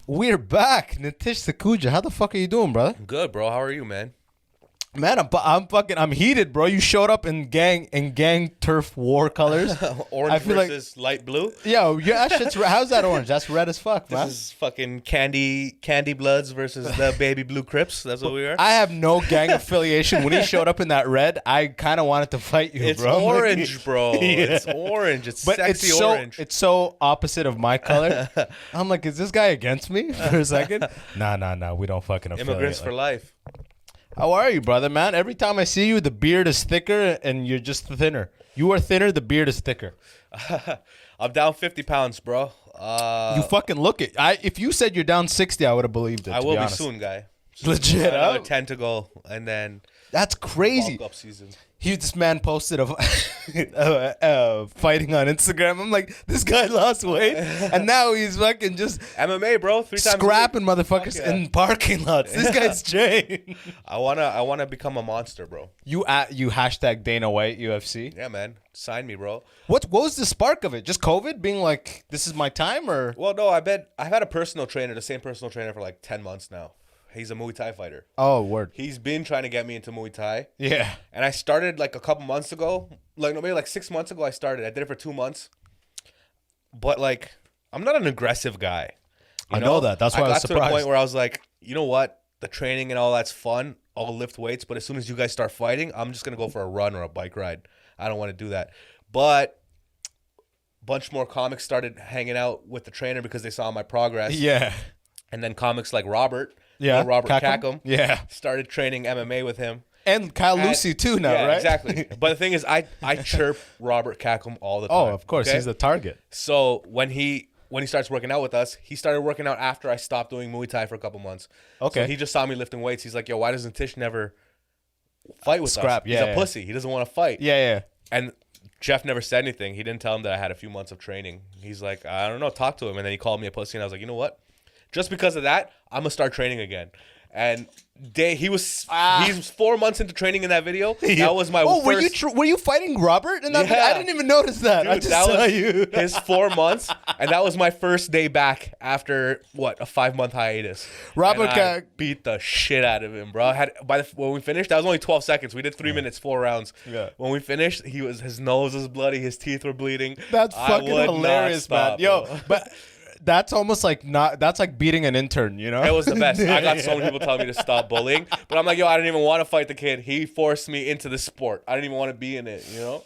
We're back. Nitish Sakhuja. How the fuck are you doing, brother? Good, bro. How are you, man? Man, I'm heated, bro. You showed up in gang turf war colors. Orange versus light blue. Yo, yeah, how's that orange? That's red as fuck, man. This is fucking candy bloods versus the baby blue Crips. That's what we are. I have no gang affiliation. When he showed up in that red, I kind of wanted to fight you, it's bro. It's orange, bro. Yeah. It's orange. It's but sexy orange. It's so opposite of my color. I'm like, is this guy against me for a second? Nah. We don't fucking affiliate. Immigrants for life. How are you, brother, man? Every time I see you, the beard is thicker and you're just thinner. You are thinner, the beard is thicker. I'm down 50 pounds, bro. You fucking look it. If you said you're down 60, I would have believed it. I will be soon, guy. Legit, another 10 to go, and then that's crazy. Bulk up season. This man posted of fighting on Instagram. I'm like, this guy lost weight, and now he's fucking just MMA, bro. 3 times scrapping motherfuckers in parking lots. This guy's chain. I wanna become a monster, bro. You hashtag Dana White UFC. Yeah, man. Sign me, bro. What was the spark of it? Just COVID being like, this is my time, or? Well, no. I've had a personal trainer, the same personal trainer for like 10 months now. He's a Muay Thai fighter. Oh, word. He's been trying to get me into Muay Thai. Yeah. And I started like a couple months ago. Maybe like 6 months ago I started. I did it for 2 months. But like, I'm not an aggressive guy. I know that. That's why I was surprised. I got to the point where I was like, you know what? The training and all that's fun. I'll lift weights. But as soon as you guys start fighting, I'm just going to go for a run or a bike ride. I don't want to do that. But a bunch more comics started hanging out with the trainer because they saw my progress. Yeah. And then comics like Robert. Yeah, Robert Cackham. Yeah. Started training MMA with him. And Kyle Lucy too now, yeah, right? Exactly. But the thing is, I chirp Robert Cackham all the time. Oh, of course. Okay? He's the target. So when he starts working out with us, he started working out after I stopped doing Muay Thai for a couple months. Okay. So he just saw me lifting weights. He's like, yo, why doesn't Tish never fight with us? He's a pussy. He doesn't want to fight. Yeah. And Jeff never said anything. He didn't tell him that I had a few months of training. He's like, I don't know, talk to him. And then he called me a pussy, and I was like, you know what? Just because of that, I'm going to start training again. And he's 4 months into training in that video. That was my first. Were you fighting Robert in that video? I didn't even notice that. Dude, I just saw you. His 4 months, and that was my first day back after a 5-month hiatus. Robert beat the shit out of him, bro. When we finished, that was only 12 seconds. We did 3 minutes, 4 rounds. Yeah. When we finished, his nose was bloody, his teeth were bleeding. That's fucking hilarious, man. Yo, but. That's almost like that's like beating an intern, you know? It was the best. I got so many people telling me to stop bullying, but I'm like, yo, I didn't even want to fight the kid. He forced me into the sport. I didn't even want to be in it, you know?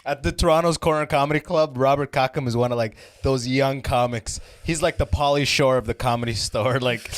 At the Toronto's Corner Comedy Club, Robert Cackham is one of like those young comics. He's like the Pauly Shore of the Comedy Store, like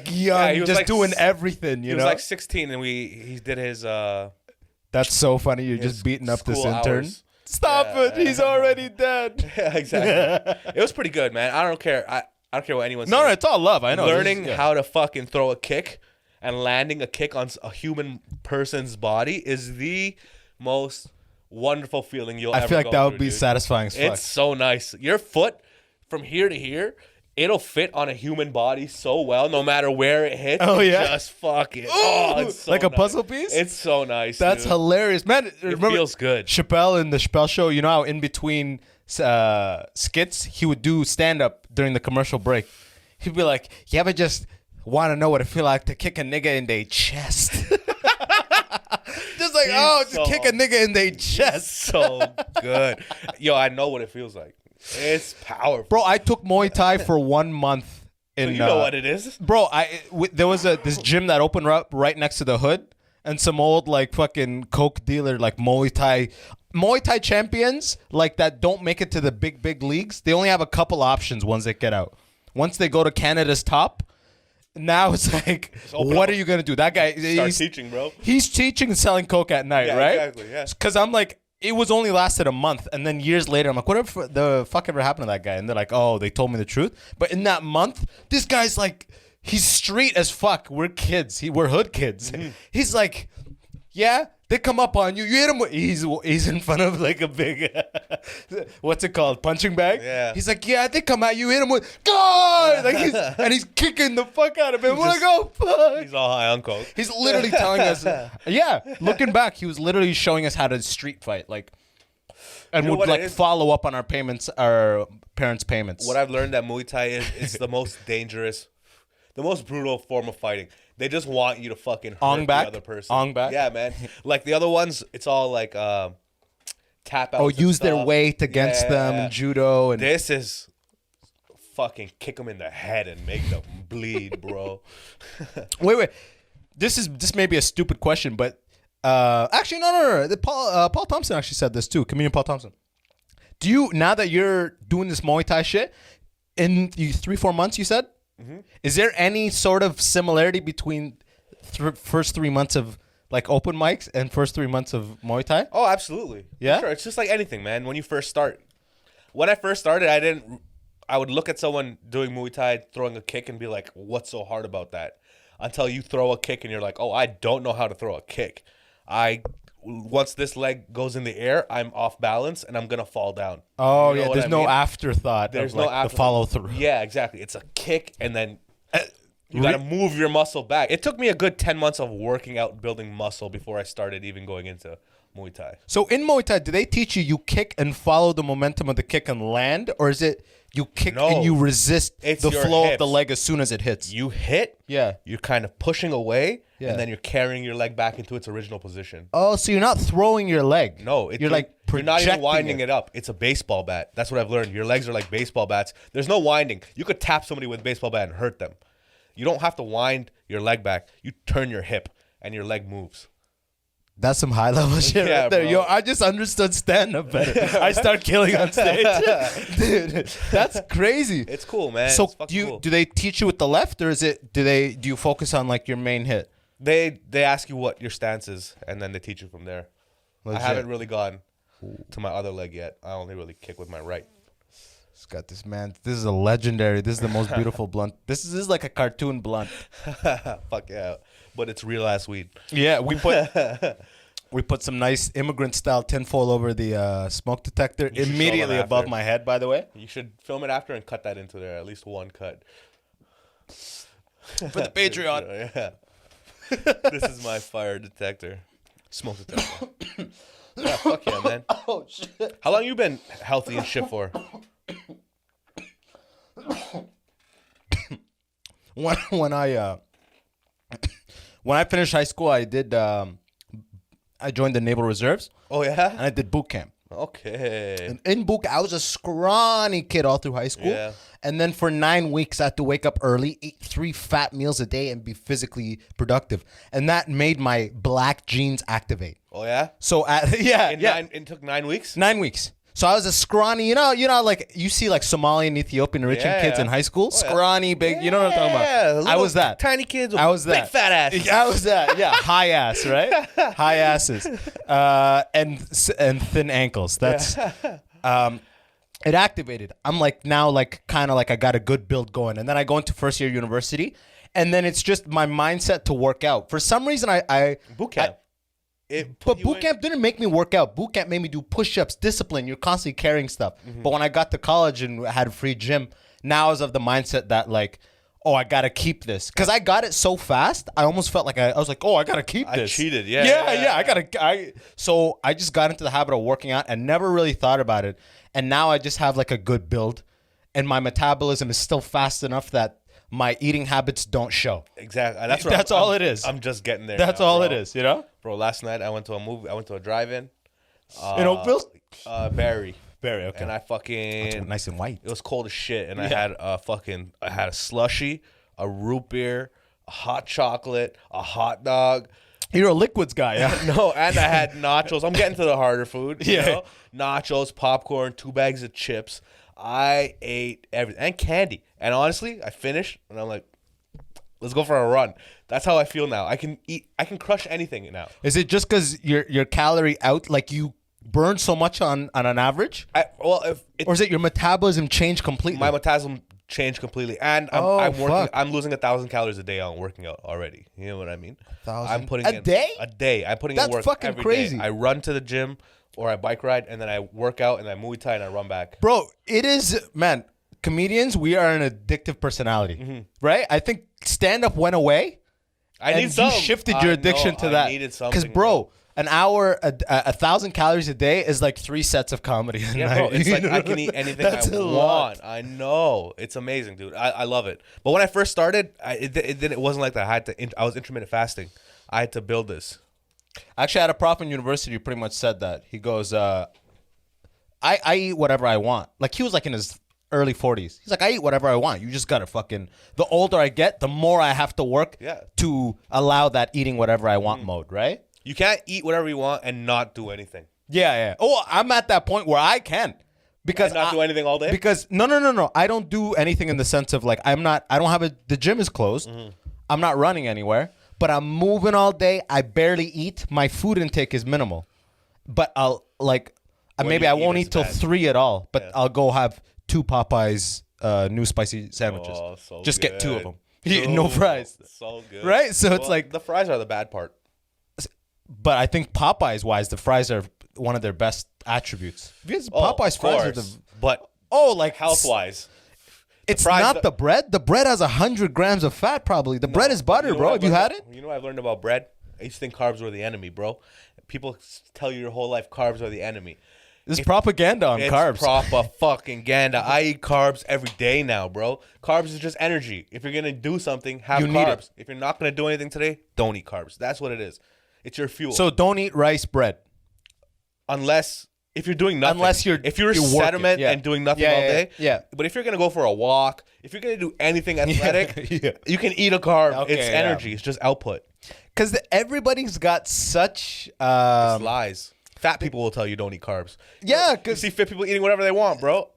young, just like, doing everything, you know? He was like 16 and he did his That's so funny. You're just beating up this intern. Hours. Stop it! He's already dead. Yeah, exactly. It was pretty good, man. I don't care. I don't care what anyone says. No, it's all love. I know. Learning how to fucking throw a kick and landing a kick on a human person's body is the most wonderful feeling you'll ever go through. I feel like that would be satisfying as fuck. It's so nice. Your foot from here to here, it'll fit on a human body so well, no matter where it hits. Oh, yeah? Just fuck it. Oh, it's so like a nice. puzzle piece? It's so nice, That's dude. hilarious. Man, it feels good. Chappelle in the Chappelle Show, you know how in between skits, he would do stand-up during the commercial break. He'd be like, you ever just want to know what it feel like to kick a nigga in their chest? Just like, kick a nigga in their chest. So good. Yo, I know what it feels like. It's powerful. Bro, I took Muay Thai for 1 month. So you know what it is? Bro, there was this gym that opened up right next to the hood, and some old like fucking coke dealer, like Muay Thai champions, like that don't make it to the big leagues. They only have a couple options once they get out. Once they go to Canada's top, now it's like, what are you gonna do? That guy, he's teaching, bro. He's teaching and selling coke at night, right? Exactly. Yeah. Because I'm like, it was only lasted a month, and then years later, I'm like, whatever the fuck ever happened to that guy? And they're like, oh, they told me the truth. But in that month, this guy's like, he's street as fuck. We're kids. We're hood kids. Mm-hmm. He's like, yeah, they come up on you. You hit him with, he's in front of like a big, what's it called? Punching bag? Yeah. He's like, yeah, they come at you, hit him with, God! Like and he's kicking the fuck out of him. We're like, oh, fuck. He's all high on coke. He's literally telling us, looking back, he was literally showing us how to street fight. Like, and You know would what it like is? follow up on our payments, our parents' payments. What I've learned that Muay Thai is, it's the most dangerous, the most brutal form of fighting. They just want you to fucking hurt Ong back? the other person. Ong back? Yeah, man. Like the other ones, it's all like tap out. use their weight against them in judo and This is fucking kick them in the head and make them bleed, bro. wait. This may be a stupid question, but actually no. Paul Thompson actually said this too. Comedian Paul Thompson. Do you, now that you're doing this Muay Thai shit in 3-4 months, you said? Mm-hmm. Is there any sort of similarity between first 3 months of like open mics and first 3 months of Muay Thai? Oh, absolutely. Yeah? Sure. It's just like anything, man. When you first start. When I first started, I would look at someone doing Muay Thai, throwing a kick and be like, what's so hard about that? Until you throw a kick and you're like, oh, I don't know how to throw a kick. Once this leg goes in the air, I'm off balance and I'm going to fall down. Oh, You know yeah. what There's I no mean? afterthought. There's of, no like, the afterthought. follow through. Yeah, exactly. It's a kick and then you got to move your muscle back. It took me a good 10 months of working out, building muscle before I started even going into Muay Thai. So in Muay Thai, do they teach you kick and follow the momentum of the kick and land? Or is it you kick and you resist It's the your flow of hips. the leg as soon as it hits? You hit, Yeah. you're kind of pushing away, Yeah. and then you're carrying your leg back into its original position. Oh, so you're not throwing your leg. No, you're like you're not even projecting winding it up. It's a baseball bat. That's what I've learned. Your legs are like baseball bats. There's no winding. You could tap somebody with a baseball bat and hurt them. You don't have to wind your leg back. You turn your hip and your leg moves. That's some high level shit Yeah, right there. bro. Yo, I just understood stand up better. I start killing on stage. Dude, that's crazy. It's cool, man. So It's fucking cool. do they teach you with the left, or is it do you focus on like your main hit? They ask you what your stance is, and then they teach you from there. Legit. I haven't really gone to my other leg yet. I only really kick with my right. It's got this, man. This is a legendary. This is the most beautiful blunt. This is like a cartoon blunt. Fuck yeah. But it's real ass weed. Yeah, we put some nice immigrant style tinfoil over the smoke detector You should show immediately them above after. my head. By the way, You should film it after and cut that into there. At least one cut. for the Patreon. Yeah. This is my fire detector. Smoke detector. Yeah, fuck yeah, man. Oh shit! How long you been healthy and shit for? When I finished high school, I did. I joined the Naval Reserves Oh, and yeah? I did boot camp. Okay. And in boot, I was a scrawny kid all through high school. Yeah. And then for 9 weeks, I had to wake up early, eat 3 fat meals a day, and be physically productive. And that made my black genes activate. Oh, yeah? So It took 9 weeks? 9 weeks. So I was a scrawny, you know, like you see like Somalian, Ethiopian, Eritrean kids in high school, scrawny, big. You know what I'm talking about? I was that. Tiny kids with I was that. big fat ass. I was that. Yeah, high ass, right? High asses, and thin ankles. That's it activated. I'm like now like kind of like I got a good build going, and then I go into first year university, and then it's just my mindset to work out. For some reason, I Boot camp. But boot camp didn't make me work out. Boot camp made me do push-ups, discipline. You're constantly carrying stuff. But when I got to college and had a free gym, now I was of the mindset that like, oh, I gotta keep this because I got it so fast. I almost felt like I was like, oh, I gotta keep this. I cheated, yeah. Yeah. So I just got into the habit of working out and never really thought about it. And now I just have like a good build, and my metabolism is still fast enough that my eating habits don't show. Exactly. That's all it is. I'm just getting there. That's now, all bro. it is, you know? Bro, last night I went to a movie. I went to a drive-in. In Oakville? Barry. Very okay. And I fucking nice and white. It was cold as shit, and I had a slushy, a root beer, a hot chocolate, a hot dog. You're a liquids guy, yeah? No, and I had nachos. I'm getting to the harder food. You Yeah. know? Nachos, popcorn, 2 bags of chips. I ate everything and candy. And honestly, I finished, and I'm like, let's go for a run. That's how I feel now. I can crush anything now. Is it just because your calorie out, like you burn so much on an average? Or is it your metabolism changed completely? My metabolism changed completely, and I'm losing 1,000 calories a day on working out already. You know what I mean? 1,000 I'm putting a day? A day. I'm putting That's in work fucking every crazy. day. I run to the gym or I bike ride, and then I work out and I Muay Thai and I run back. Bro, it is, man, comedians, we are an addictive personality, right? I think stand-up went away. I need and some. you shifted your addiction to that. I needed something. Because, bro, an hour, 1,000 calories a day is like 3 sets of comedy. Yeah, bro. It's like I can eat anything I That's a want. lot. I know. It's amazing, dude. I love it. But when I first started, it wasn't like that. I was intermittent fasting. I had to build this. Actually, I had a prof in university who pretty much said that. He goes, I eat whatever I want. Like, he was like in his early 40s. He's like, I eat whatever I want. You just gotta fucking... The older I get, the more I have to work to allow that eating whatever I want mode, right? You can't eat whatever you want and not do anything. Yeah. Oh, I'm at that point where I can. Because And not do anything all day? Because no. I don't do anything in the sense of like, the gym is closed. I'm not running anywhere, but I'm moving all day. I barely eat. My food intake is minimal. But I'll like, maybe I won't eat till 3 at all, but I'll go have 2 Popeyes new spicy sandwiches. Oh, so just good. get 2 of them. No fries. So good. Right? So it's like... The fries are the bad part. But I think Popeyes-wise, the fries are one of their best attributes. Because Popeyes fries are the... But like... health-wise... It's not the bread. The bread has 100 grams of fat probably. The bread is butter, bro. Have you had it? You know what I've learned about bread? I used to think carbs were the enemy, bro. People tell you your whole life carbs are the enemy. This is propaganda on carbs. It's proper fucking ganda. I eat carbs every day now, bro. Carbs is just energy. If you're going to do something, have carbs. If you're not going to do anything today, don't eat carbs. That's what it is. It's your fuel. So don't eat rice bread. If you're doing nothing. If you're sediment and doing nothing all day. Yeah. But if you're going to go for a walk, if you're going to do anything athletic, you can eat a carb. Okay, it's energy. It's just output. Because everybody's got such... It's lies. Fat people will tell you don't eat carbs. Yeah, because you see fit people eating whatever they want, bro.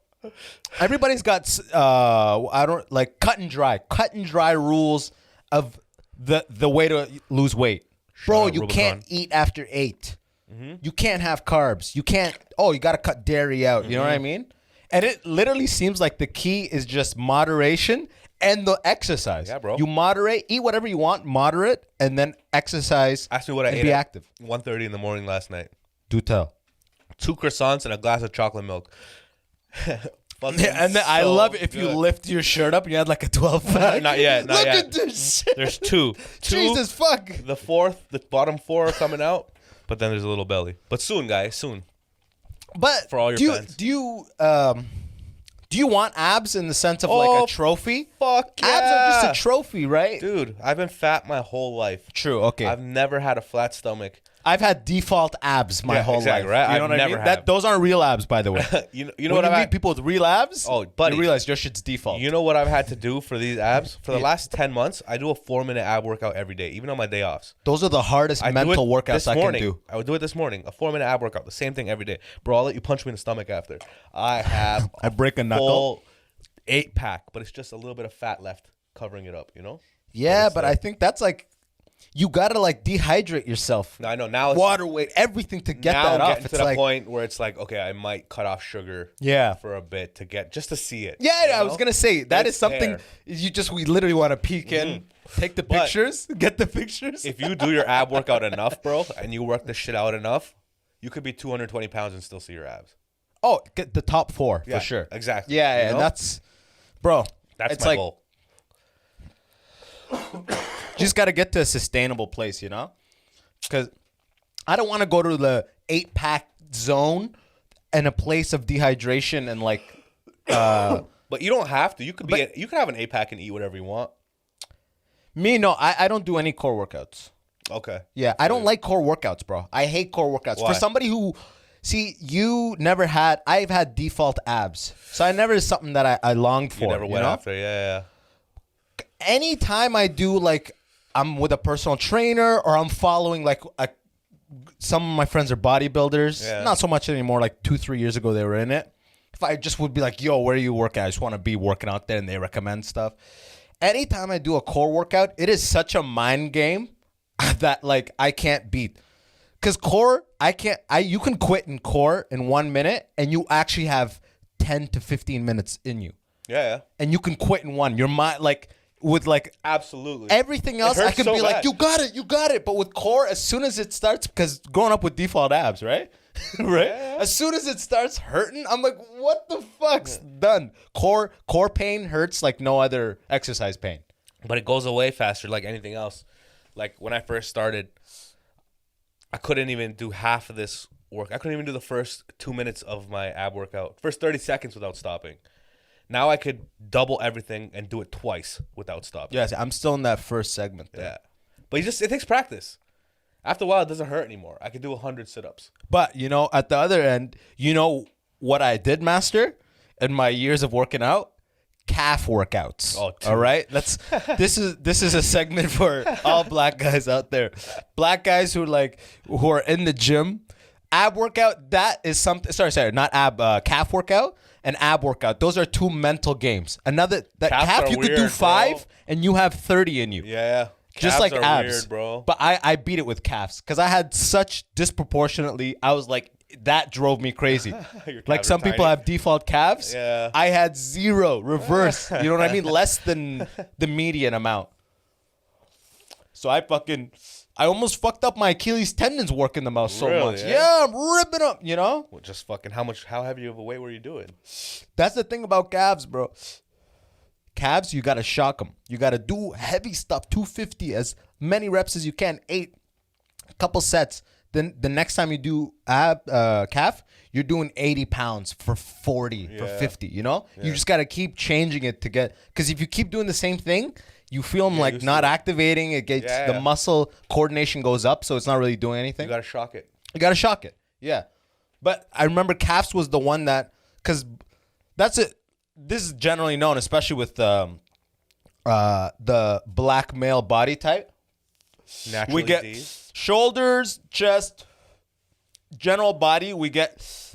Everybody's got cut and dry rules of the way to lose weight. Bro, you can't eat after 8. You can't have carbs. You can't. You got to cut dairy out. You know what I mean? And it literally seems like the key is just moderation and the exercise. Yeah, bro. You moderate, eat whatever you want, moderate, and then exercise. Ask me what I ate. Be active. 1:30 in the morning last night. Do tell. 2 croissants and a glass of chocolate milk. And then I love it if you lift your shirt up and you had like a 12-pack. Not yet. Look at this shit. There's 2. Jesus fuck. The bottom 4 are coming out, but then there's a little belly. But soon, guys, soon. But for all your fans. Do you want abs in the sense of like a trophy? Fuck yeah. Abs are just a trophy, right? Dude, I've been fat my whole life. True, okay. I've never had a flat stomach. I've had default abs my whole life. Right? You know what I mean? Those aren't real abs, by the way. you know when what you I meet people with real abs? Oh, buddy, you realize your shit's default. You know what I've had to do for these abs? For the last 10 months, I do a 4-minute ab workout every day, even on my day offs. Those are the hardest mental workouts I can do. I would do it this morning, a 4-minute ab workout, the same thing every day. Bro, I'll let you punch me in the stomach after. I have I break a knuckle. Full 8-pack, but it's just a little bit of fat left covering it up, you know? Yeah, but I think that's like, you gotta like dehydrate yourself. I know now. It's water weight, everything to get that off. It's to the point where it's like, okay, I might cut off sugar. For a bit just to see it. Yeah, I was gonna say that is something we literally want to peek in, take the pictures, get the pictures. If you do your ab workout enough, bro, and you work this shit out enough, you could be 220 pounds and still see your abs. Oh, get the top 4 for sure. Exactly. Yeah, and that's, bro. That's my goal. You just got to get to a sustainable place, you know? Because I don't want to go to the 8-pack zone and a place of dehydration and like... but you don't have to. You could have an 8-pack and eat whatever you want. Me, no. I don't do any core workouts. Okay. Yeah, I don't like core workouts, bro. I hate core workouts. Why? For somebody who... See, I've had default abs. So I never is something that I longed for. You never went after, yeah. Anytime I do like... I'm with a personal trainer or I'm following like some of my friends are bodybuilders. Yeah. Not so much anymore. Like 2-3 years ago they were in it. If I just would be like, yo, where do you work at? I just want to be working out there and they recommend stuff. Anytime I do a core workout, it is such a mind game that like I can't beat. Because core, you can quit in core in 1 minute and you actually have 10 to 15 minutes in you. Yeah. And you can quit in one. Your mind like... With like absolutely everything else, I could be like, you got it. But with core, as soon as it starts, because growing up with default abs, right? Right? Yeah. As soon as it starts hurting, I'm like, what the fuck's done? Core pain hurts like no other exercise pain. But it goes away faster like anything else. Like when I first started, I couldn't even do half of this work. I couldn't even do the first 2 minutes of my ab workout, first 30 seconds without stopping. Now I could double everything and do it twice without stopping. Yes, I'm still in that first segment. Yeah. But it takes practice. After a while, it doesn't hurt anymore. I could do 100 sit-ups. But, you know, at the other end, you know what I did master in my years of working out? Calf workouts. Oh, all right? This is a segment for all black guys out there. Black guys who are in the gym. Ab workout, that is something. Sorry, not ab. Calf workout and ab workout. Those are two mental games. Calf you could do 5 bro. And you have 30 in you. Yeah. Just like abs, weird, bro. But I beat it with calves because I had such disproportionately. I was like, that drove me crazy. Like some people have default calves. Yeah. I had 0 reverse. You know what I mean? Less than the median amount. So I almost fucked up my Achilles tendons working them out so much. Yeah, I'm ripping up. You know. Well, just fucking how heavy of a weight were you doing? That's the thing about calves, bro. Calves, you got to shock them. You got to do heavy stuff, 250, as many reps as you can, 8, a couple sets. Then the next time you do calf, you're doing 80 pounds for 40, for 50, you know? Yeah. You just got to keep changing it to get, because if you keep doing the same thing, you feel them like not activating. It gets the muscle coordination goes up, so it's not really doing anything. You got to shock it. You got to shock it, yeah. But I remember calves was the one that, because that's it. This is generally known, especially with the black male body type. Naturally we get shoulders, chest, general body. We get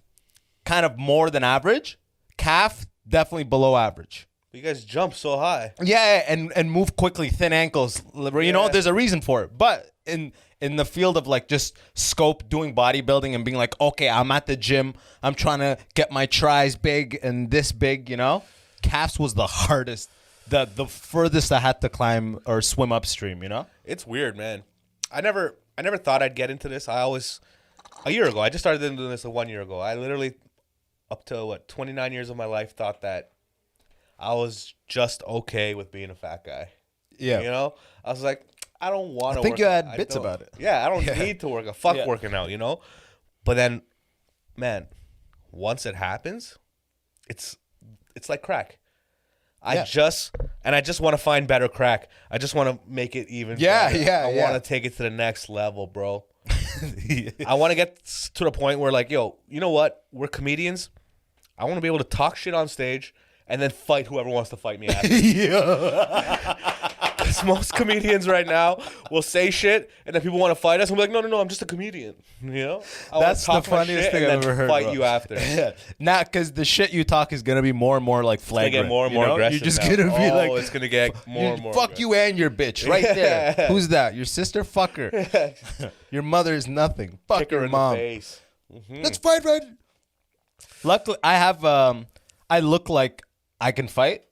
kind of more than average. Calf, definitely below average. You guys jump so high. Yeah, and move quickly, thin ankles. You know, there's a reason for it. But in the field of like just scope, doing bodybuilding and being like, okay, I'm at the gym. I'm trying to get my tris big and this big, you know? Calves was the hardest, the furthest I had to climb or swim upstream, you know? It's weird, man. I never thought I'd get into this. A year ago, I just started doing this 1 year ago. I literally, up to 29 years of my life, thought that I was just okay with being a fat guy. Yeah. You know? I was like, I don't want to I think you had bits about it. Yeah, I don't need to work. Fuck working out, you know? But then, man, once it happens, it's like crack. I just want to find better crack. I just want to make it even better. I want to take it to the next level, bro. I want to get to the point where, like, yo, you know what? We're comedians. I want to be able to talk shit on stage and then fight whoever wants to fight me after. Because most comedians right now will say shit, and then people want to fight us. I'm like, no, I'm just a comedian. You know? That's the funniest thing I've ever heard. Fight you after. Yeah. Not because the shit you talk is gonna be more and more like flagrant. It's gonna get more and more aggressive. You're just gonna be like, it's gonna get more and more. Fuck aggressive. You and your bitch right there. Who's that? Your sister? Fuck her. Your mother is nothing. Fuck Kick your her in mom. the face. Mm-hmm. Let's fight, right? Luckily, I have. I look like I can fight,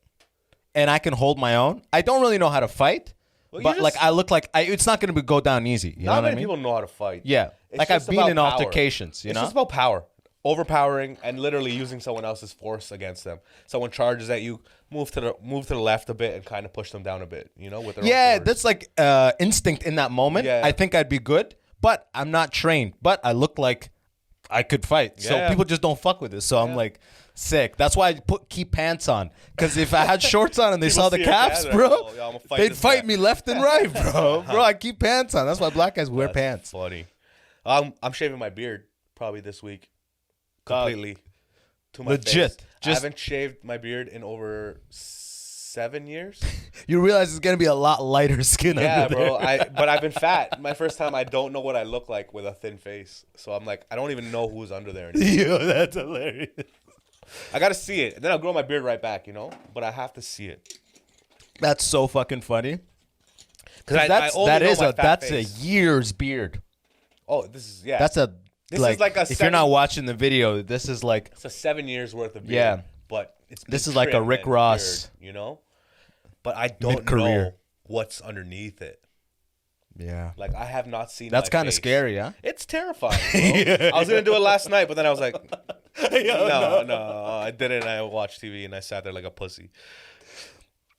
and I can hold my own. I don't really know how to fight. But like I look like it's not going to go down easy. You know what I mean? Not many people know how to fight. Yeah, it's like I've been in altercations. You know, it's just about power, overpowering, and literally using someone else's force against them. Someone charges at you, move to the left a bit, and kind of push them down a bit. You know, with their own force. That's like instinct in that moment. Yeah. I think I'd be good, but I'm not trained. But I look like I could fight, so people just don't fuck with this. So I'm like. Sick. That's why I keep pants on. Because if I had shorts on and they saw the calves, bro, they'd fight me left and right, bro. Bro, I keep pants on. That's why black guys wear pants. Funny. I'm shaving my beard probably this week, completely to my legit. Face. I haven't shaved my beard in over 7 years. You realize it's gonna be a lot lighter skin. Yeah, under bro. there. But I've been fat. My first time, I don't know what I look like with a thin face. So I'm like, I don't even know who's under there anymore. Yo, that's hilarious. I gotta see it, and then I'll grow my beard right back, you know. But I have to see it. That's so fucking funny. Because that's a year's beard. Oh, this is That's a. This is like a. If you're not watching the video, this is like. It's a 7 years worth of beard. Yeah. But this is like a Rick Ross, beard, you know. But I don't know what's underneath it. Yeah. Like I have not seen. That's kind of scary, huh? It's terrifying. Bro. I was gonna do it last night, but then I was like. No, I didn't. I watched TV and I sat there like a pussy.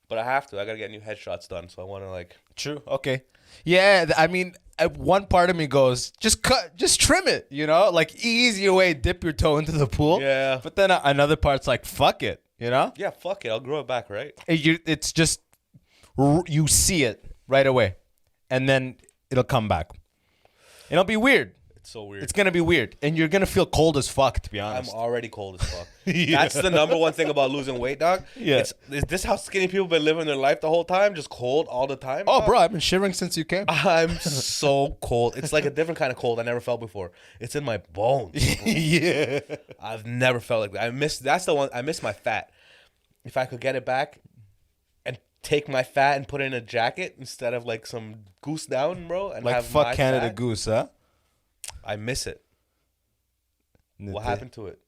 But I have to. I gotta get new headshots done. So I want to like. True. Okay. Yeah. I mean, one part of me goes, just trim it. You know, like easier way, dip your toe into the pool. Yeah. But then another part's like, fuck it. You know. Yeah. Fuck it. I'll grow it back, right? It's just you see it right away, and then it'll come back. It'll be weird. It's so weird. It's gonna be weird, and you're gonna feel cold as fuck. To be honest, I'm already cold as fuck. Yeah. That's the number one thing about losing weight, dog. Yeah. Is this how skinny people been living their life the whole time? Just cold all the time? Oh, dog? bro, I've been shivering since you came. I'm so cold. It's like a different kind of cold I never felt before. It's in my bones. Yeah. I've never felt like that. That's the one. I miss my fat. If I could get it back and take my fat and put it in a jacket instead of like some goose down, bro, and Like have fuck my Canada fat, Goose, huh? I miss it. What happened to it?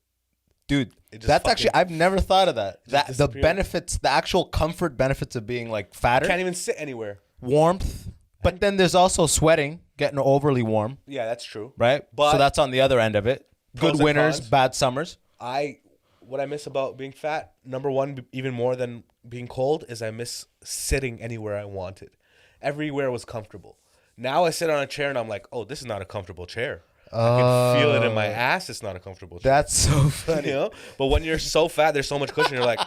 Dude, It just that's fucking- actually, I've never thought of that. The disappeared. benefits, the actual comfort benefits of being like fatter, Can't even sit anywhere. warmth, but then there's also sweating, getting overly warm, Yeah, that's true. right? But- so that's on the other end of it. Pros Good and winters, cons. bad summers. What I miss about being fat, number one, even more than being cold, is I miss sitting anywhere I wanted. Everywhere was comfortable. Now I sit on a chair and I'm like, oh, this is not a comfortable chair. I can feel it in my ass. It's not a comfortable chair. That's so funny. You know? But when you're so fat, there's so much cushion. You're like,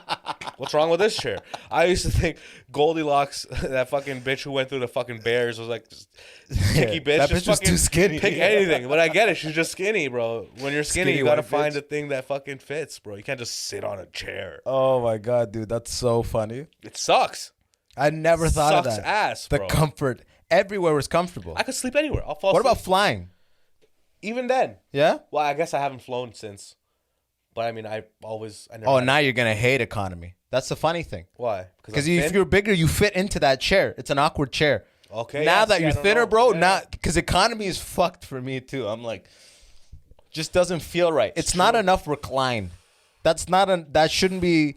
what's wrong with this chair? I used to think Goldilocks, that fucking bitch who went through the fucking bears, was like, just picky bitch. That just bitch was fucking too skinny. Pick anything. But I get it. She's just skinny, bro. When you're skinny, Skinny you gotta white find bitch. a thing that fucking fits, bro. You can't just sit on a chair. Oh my God, dude, that's so funny. It sucks. I never thought of Sucks that. ass, The bro. comfort. Everywhere was comfortable. I could sleep anywhere. I'll fall What asleep. about flying? Even then? Yeah? Well, I guess I haven't flown since. But I mean, I never Oh, had now you're going to hate economy. That's the funny thing. Why? Because I'm if thin? you're bigger, you fit into that chair. It's an awkward chair. Okay. Now yeah, that see, I you're don't thinner, know. bro, Yeah. not because economy is fucked for me too. I'm like, just doesn't feel right. It's not enough recline. That shouldn't be.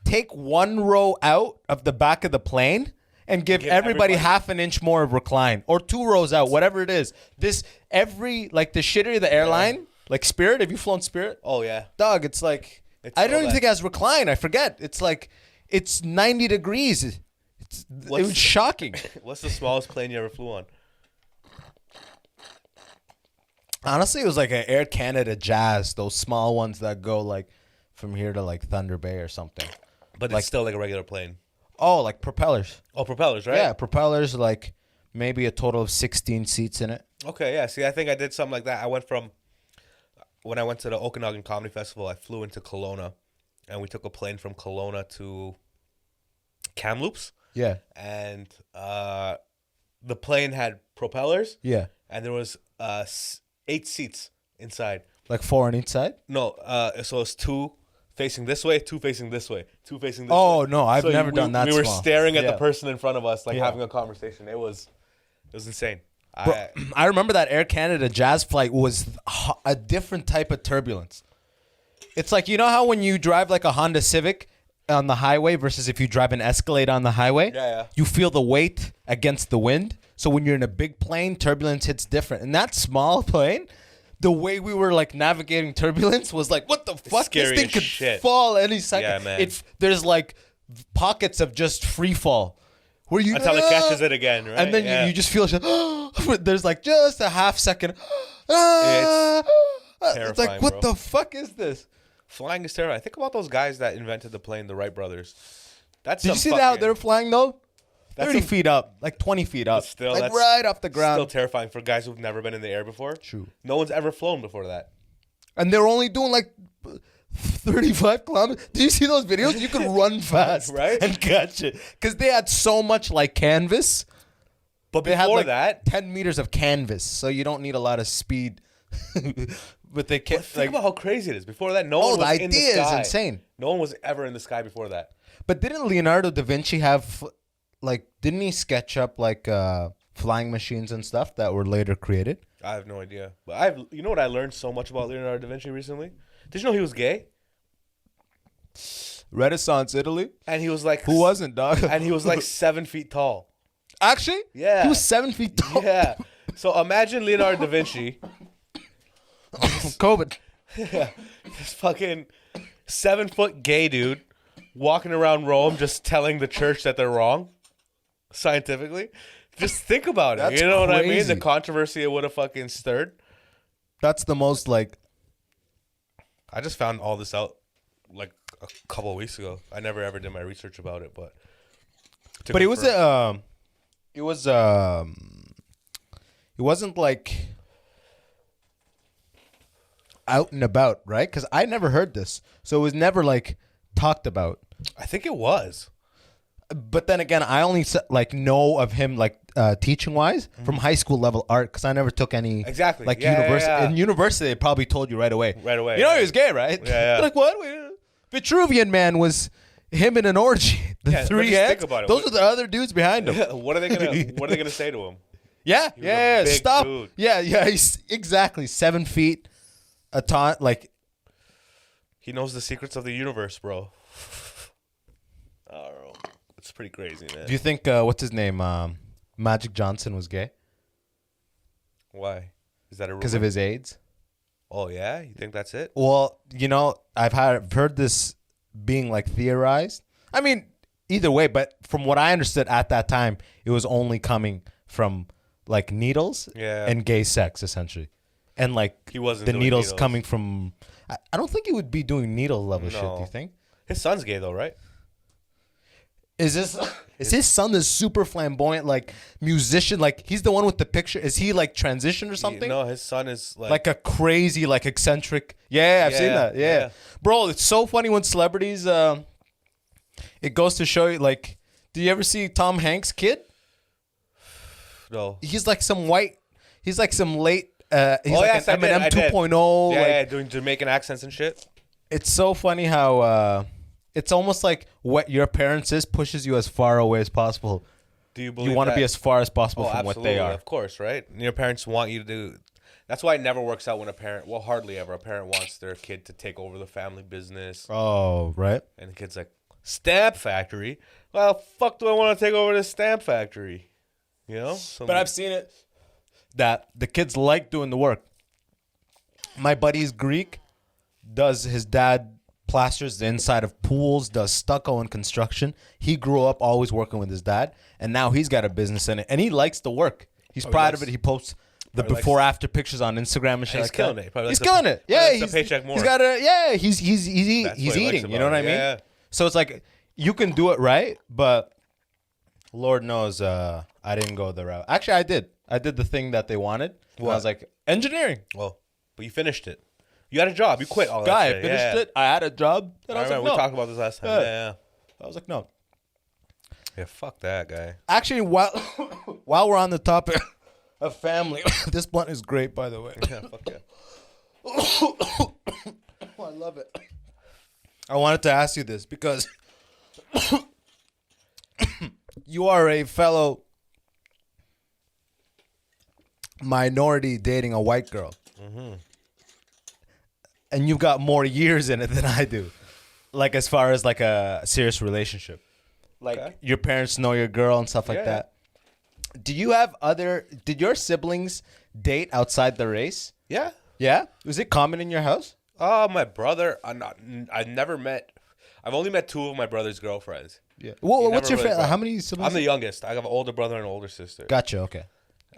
Take one row out of the back of the plane and give everybody half an inch more of recline, or 2 rows out, whatever it is. Like the shittier the airline, like Spirit. Have you flown Spirit? Oh, yeah. Dog, it's like It's I so don't even bad. think it has recline. I forget. It's like it's 90 degrees. It was shocking. What's the smallest plane you ever flew on? Honestly, it was like an Air Canada Jazz, those small ones that go like from here to like Thunder Bay or something. But Like- it's still like a regular plane. Oh, like propellers. Oh, propellers, right? Yeah, propellers, like maybe a total of 16 seats in it. Okay, yeah. See, I think I did something like that. When I went to the Okanagan Comedy Festival, I flew into Kelowna, and we took a plane from Kelowna to Kamloops, Yeah. and the plane had propellers, Yeah. and there was 8 seats inside. Like 4 on each side? No, so it's 2 facing this way, 2 facing this way, 2 facing this way. Oh, no, I've So never done that We were small. staring at Yeah. the person in front of us, like Yeah. having a conversation. It was insane. Bro, I remember that Air Canada Jazz flight was a different type of turbulence. It's like, you know how when you drive like a Honda Civic on the highway versus if you drive an Escalade on the highway, Yeah. you feel the weight against the wind. So when you're in a big plane, turbulence hits different. And that small plane, the way we were like navigating turbulence was like, what the fuck? Scary This thing as could shit. fall any second. Yeah, man. There's like pockets of just free fall. Where you Until it catches it again, right? and then Yeah. you just feel there's like just a half second. It's It's like, terrifying, what bro. the fuck is this? Flying is terrifying. Think about those guys that invented the plane, the Wright brothers. That's Did you see how they're flying though? That's 30 some- feet up, like 20 feet up, Still, like that's right off the Still ground. terrifying for guys who've never been in the air before. True. No one's ever flown before that. And they're only doing like 35 kilometers. Do you see those videos? You could run fast, Right? and catch it because they had so much like canvas. But They had before like that, 10 meters of canvas, so you don't need a lot of speed. But they can't. think about how crazy it is. Before that, no Oh, one the was in the idea is sky. insane. No one was ever in the sky before that. But didn't Leonardo da Vinci have, like, didn't he sketch up like flying machines and stuff that were later created? I have no idea. But you know what I learned so much about Leonardo da Vinci recently? Did you know he was gay? Renaissance Italy. And he was like, Who wasn't, dog? And he was like 7 feet tall. Actually, Yeah. he was 7 feet tall. Yeah. So imagine Leonardo da Vinci, COVID. this fucking 7 foot gay dude, walking around Rome just telling the church that they're wrong scientifically. Just think about it. That's You know what I mean? crazy. The controversy it would have fucking stirred. That's the most like. I just found all this out like a couple of weeks ago. I never ever did my research about it, but But it wasn't like out and about, right? Because I never heard this, so it was never like talked about. I think it was. But then again, I only like know of him like teaching wise from high school level art because I never took any Exactly. like Yeah, university. yeah, yeah. In university, they probably told you right away. Right away, You know yeah. he was gay, right? Yeah, yeah. They're like what? Vitruvian Man was him in an orgy. The Yeah, but three just heads. think about it. Those are the other dudes behind him. What are they gonna say to him? Yeah, was a yeah. big Stop. dude. Yeah, yeah. He's exactly 7 feet, a ton. Like He knows the secrets of the universe, bro. I don't know. It's pretty crazy, man. do you think what's his name? Magic Johnson was gay Why? Is that a because rumor? of his AIDS? Oh yeah, you think that's it? Well, you know, I've heard this being like theorized. I mean, either way, but from what I understood at that time, it was only coming from like needles Yeah. and gay sex essentially, and like He wasn't the doing needles needles. coming from. I don't think he would be doing needle level shit. Do No. you think? His son's gay though, right? Is his son this super flamboyant like musician? Like he's the one with the picture. Is he like transitioned or something? No, his son is Like a crazy, like eccentric. Yeah, I've seen Yeah, that. Yeah. yeah. Bro, it's so funny when celebrities. It goes to show you. Like, do you ever see Tom Hanks' kid? no. He's like some white. He's like some late. He's like yes, an I did, Eminem I did. 2.0. Yeah, like, yeah, doing Jamaican accents and shit. It's so funny how it's almost like what your parents is pushes you as far away as possible. Do you believe You want to that? be as far as possible Oh, from absolutely, what they are. of course, right? Your parents want you to do. That's why it never works out when a parent. Well, hardly ever. A parent wants their kid to take over the family business, Oh, right. and the kid's like, "Stamp factory? Well, fuck, do I want to take over this stamp factory?" You know. So But I've seen it that the kids like doing the work. My buddy's Greek, does his dad plasters the inside of pools, does stucco and construction. He grew up always working with his dad, and now he's got a business in it, and he likes the work. He's proud of likes- it. He posts the probably before after pictures on Instagram and shit He's like killing that. it. Probably He's likes the- killing it. probably Yeah, likes the paycheck more. He's got a he's That's what he likes eating. You know about what I it. mean? Yeah. So it's like you can do it right, but Lord knows I didn't go the route. Actually, I did. I did the thing that they wanted. And I What? was like, engineering. Well, but you finished it. You had a job. You quit all that Guy, I shit. finished Yeah. it. I had a job. And I I was remember like, we no. talked about this last time. Yeah. Yeah, I was like, no. yeah. Fuck that guy. Actually, while while we're on the topic of family, this blunt is great, by the way. Yeah, fuck yeah. Oh, I love it. I wanted to ask you this because you are a fellow minority dating a white girl. And you've got more years in it than I do. Like as far as like a serious relationship. Like Okay. your parents know your girl and stuff like Yeah. that. Did your siblings date outside the race? Yeah. Yeah? Was it common in your house? Oh, my brother. I've never met. I've only met two of my brother's girlfriends. Yeah. Well, You what's never your really thought- how many siblings? I'm the youngest. I have an older brother and an older sister. Gotcha. Okay.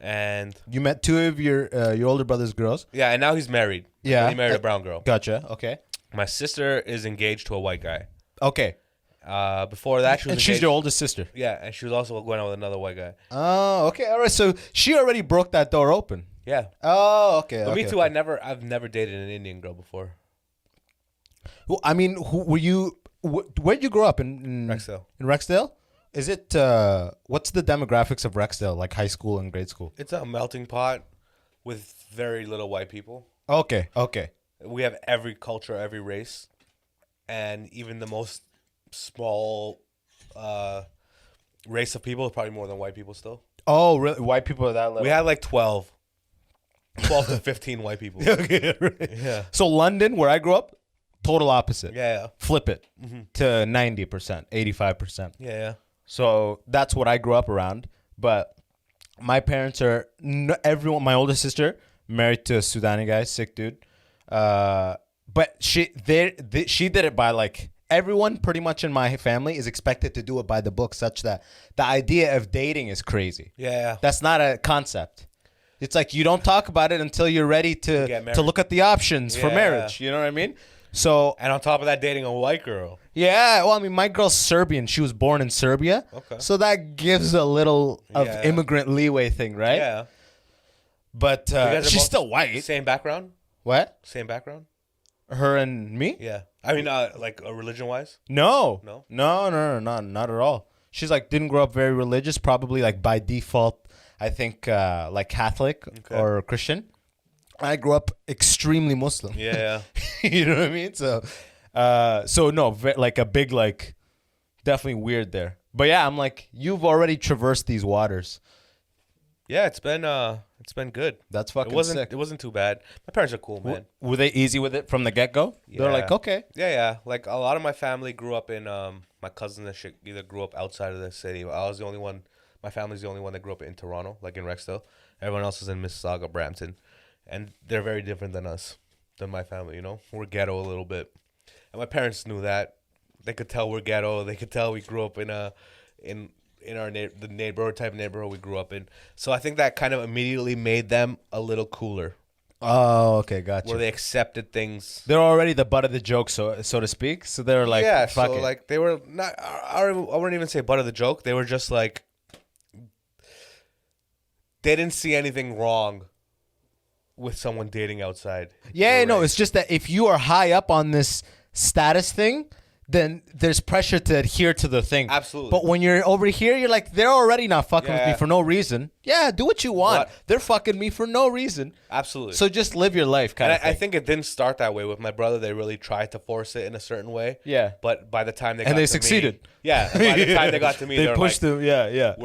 And You met two of your older brother's girls. yeah, and now he's married. Yeah. He married a brown girl. Gotcha. Okay. My sister is engaged to a white guy. Okay. Before that, she was And she's engaged- your oldest sister. Yeah, and she was also going out with another white guy. Oh, okay. All right. So she already broke that door open. Yeah. Oh, okay. But okay, me too. okay. I've never dated an Indian girl before. Well, I mean, who were you? Where'd you grow up in Rexdale. In Rexdale? Is it? What's the demographics of Rexdale? Like high school and grade school? It's a melting pot with very little white people. Okay. Okay. We have every culture, every race, and even the most small race of people is probably more than white people still. Oh, really? White people are that level? We had like 12 to 15 white people. Okay. Right. Yeah. So London, where I grew up, total opposite. Yeah, Flip it to 90%, 85%. yeah. So that's what I grew up around. But my parents are everyone. My older sister married to a Sudani guy, sick dude. But she did it by like everyone pretty much in my family is expected to do it by the book, such that the idea of dating is crazy. Yeah. That's not a concept. It's like you don't talk about it until you're ready to look at the options for marriage. You know what I mean? So, and on top of that, dating a white girl. Yeah, well, I mean, my girl's Serbian. She was born in Serbia. Okay. So that gives a little of immigrant leeway thing, right? Yeah. But she's still white. Same background? What? Same background? Her and me? Yeah. I mean, like religion-wise? No. No? No, not at all. She's like, didn't grow up very religious, probably like by default, I think like Catholic or Christian. I grew up extremely Muslim. Yeah. You know what I mean? So no, like a big, like, definitely weird there. But yeah, I'm like, you've already traversed these waters. Yeah, it's been good. That's fucking sick. It wasn't too bad. My parents are cool, man. Were they easy with it from the get-go? Yeah. They're like, okay. Yeah. Like a lot of my family grew up in my cousins and shit either grew up outside of the city. I was the only one. My family's the only one that grew up in Toronto, like in Rexdale. Everyone else is in Mississauga, Brampton, and they're very different than us, than my family. You know, we're ghetto a little bit, and my parents knew that. They could tell we're ghetto. They could tell we grew up in our the neighborhood type of neighborhood we grew up in. So I think that kind of immediately made them a little cooler. Oh, okay, gotcha. Where they accepted things. They're already the butt of the joke, so to speak. So they're like, yeah, fuck so it. like they were not. I wouldn't even say butt of the joke. They were just like, they didn't see anything wrong with someone dating outside. Yeah, no, it's just that if you are high up on this status thing, then there's pressure to adhere to the thing. Absolutely. But when you're over here, you're like, they're already not fucking with me for no reason. Yeah, do what you want. But they're fucking me for no reason. Absolutely. So just live your life, kind of thing. I think it didn't start that way with my brother. They really tried to force it in a certain way. Yeah. But by the time they succeeded. Me, yeah. By the time they got to me, they pushed like, them. Yeah.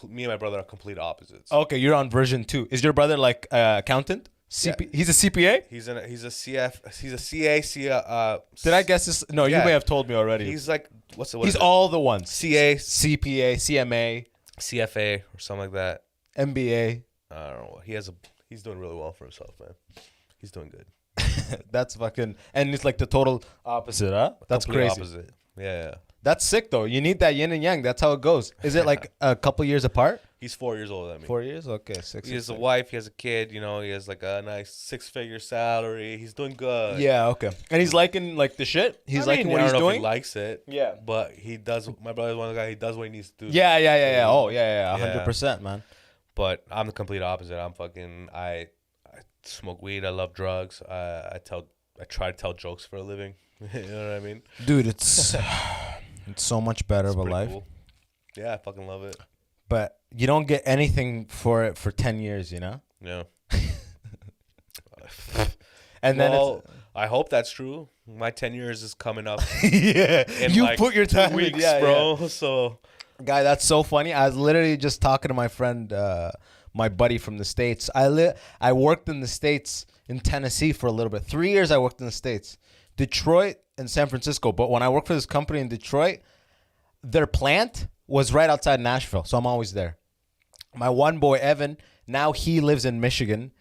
Me and my brother are complete opposites. Okay, you're on version 2. Is your brother like accountant? He's a CPA? He's a CF. He's a CA. Did I guess this? No, you may have told me already. He's like, he's all the ones. CA, CPA, CMA, CFA, or something like that. MBA. I don't know. He's doing really well for himself, man. He's doing good. That's fucking, and it's like the total opposite, huh? That's Complete crazy. Opposite. Yeah. That's sick though. You need that yin and yang. That's how it goes. Is it like a couple years apart? He's 4 years older than me. 4 years? Okay, 6. He has a wife. He has a kid. You know, he has like a nice 6-figure salary. He's doing good. Yeah, okay. And he's liking like the shit. He's liking what he's doing. I don't know if he likes it. Yeah, but he does. My brother's one of the guys. He does what he needs to do. Yeah. Oh, yeah. 100%, man. But I'm the complete opposite. I smoke weed. I love drugs. I try to tell jokes for a living. You know what I mean? Dude, it's so much better of a life. Cool. Yeah, I fucking love it. But you don't get anything for it for 10 years, you know? Yeah. And then I hope that's true. My 10 years is coming up. Yeah. You like put your time 2 weeks, in, bro. Yeah. So, guy, that's so funny. I was literally just talking to my friend, my buddy from the States. I worked in the States in Tennessee for a little bit. 3 years I worked in the States. Detroit and San Francisco. But when I worked for this company in Detroit, their plant was right outside Nashville. So I'm always there. My one boy, Evan, now he lives in Michigan.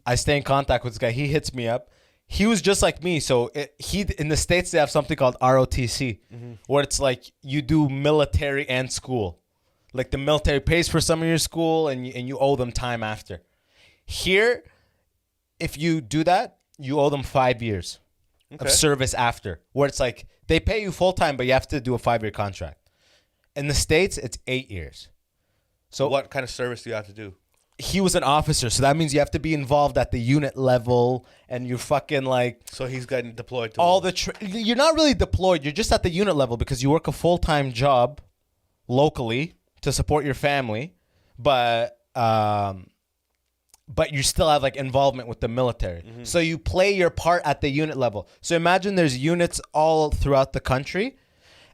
I stay in contact with this guy. He hits me up. He was just like me. So in the States, they have something called ROTC, where it's like you do military and school. Like the military pays for some of your school and you owe them time after. Here, if you do that, you owe them 5 years of service after, where it's like they pay you full time, but you have to do a 5-year contract. In the States, it's 8 years. So what kind of service do you have to do? He was an officer, so that means you have to be involved at the unit level, and you're fucking like. So he's getting deployed to all the. You're not really deployed. You're just at the unit level because you work a full-time job locally to support your family, but you still have like involvement with the military. So you play your part at the unit level. So imagine there's units all throughout the country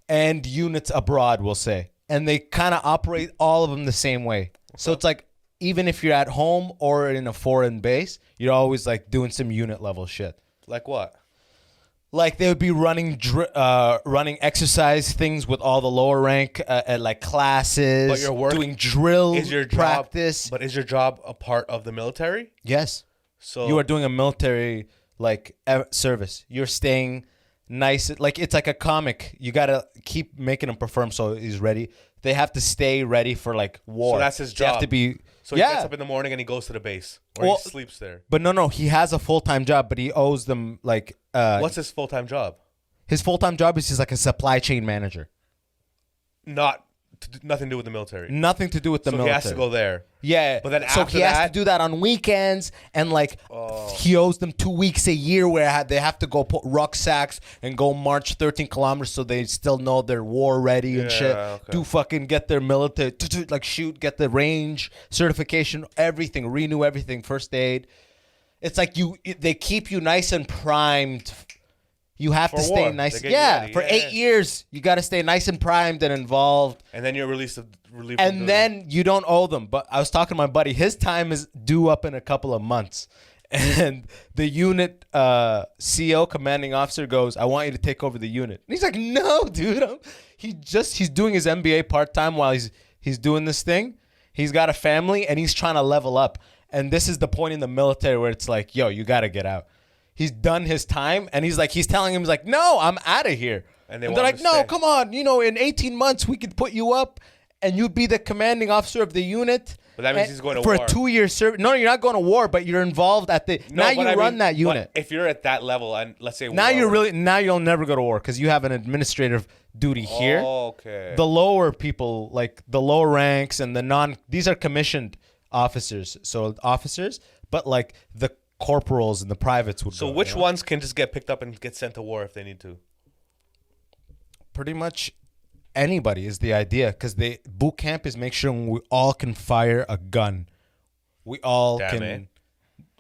and units abroad, we'll say. And they kind of operate all of them the same way. So it's like, even if you're at home or in a foreign base, you're always like doing some unit level shit. Like what? Like they would be running exercise things with all the lower rank at like classes. But your work doing drill is your practice. Job, but is your job a part of the military? Yes. So you are doing a military like service. You're staying nice. Like it's like a comic. You gotta keep making him perform so he's ready. They have to stay ready for like war. So that's his They have job. to be. So he gets up in the morning and he goes to the base, or Well, he sleeps there. But no, he has a full-time job, but he owes them like. What's his full-time job? His full-time job is just like a supply chain manager. Nothing to do with the military. Nothing to do with the military. So he has to go there. Yeah, but then so after he has that- to do that on weekends, and like he owes them 2 weeks a year where they have to go put rucksacks and go march 13 kilometers so they still know they're war ready and shit. Okay. Do fucking get their military like shoot, get the range certification, everything, renew everything, first aid. It's like they keep you nice and primed. You have to stay war. nice. They get you Yeah, ready. for Yeah, 8 years, you got to stay nice and primed and involved. And then you're relieved from And duty. then you don't owe them. But I was talking to my buddy. His time is due up in a couple of months. And the unit CO, commanding officer, goes, I want you to take over the unit. And he's like, no, dude. He's doing his MBA part-time while he's doing this thing. He's got a family, and he's trying to level up. And this is the point in the military where it's like, yo, you got to get out. He's done his time, and he's telling him, no, I'm out of here. And they're like, no, come on. In 18 months, we could put you up, and you'd be the commanding officer of the unit. But that means he's going to for war. a 2-year service. No, you're not going to war, but you're involved at the. No, now you but I run mean, that unit. If you're at that level, and let's say Now you'll never go to war because you have an administrative duty here. Oh, okay. The lower people, like the lower ranks and these are commissioned officers. So officers, but like the corporals and the privates would So go, which ones can just get picked up and get sent to war if they need to? Pretty much anybody is the idea, because boot camp is make sure we all can fire a gun. We all can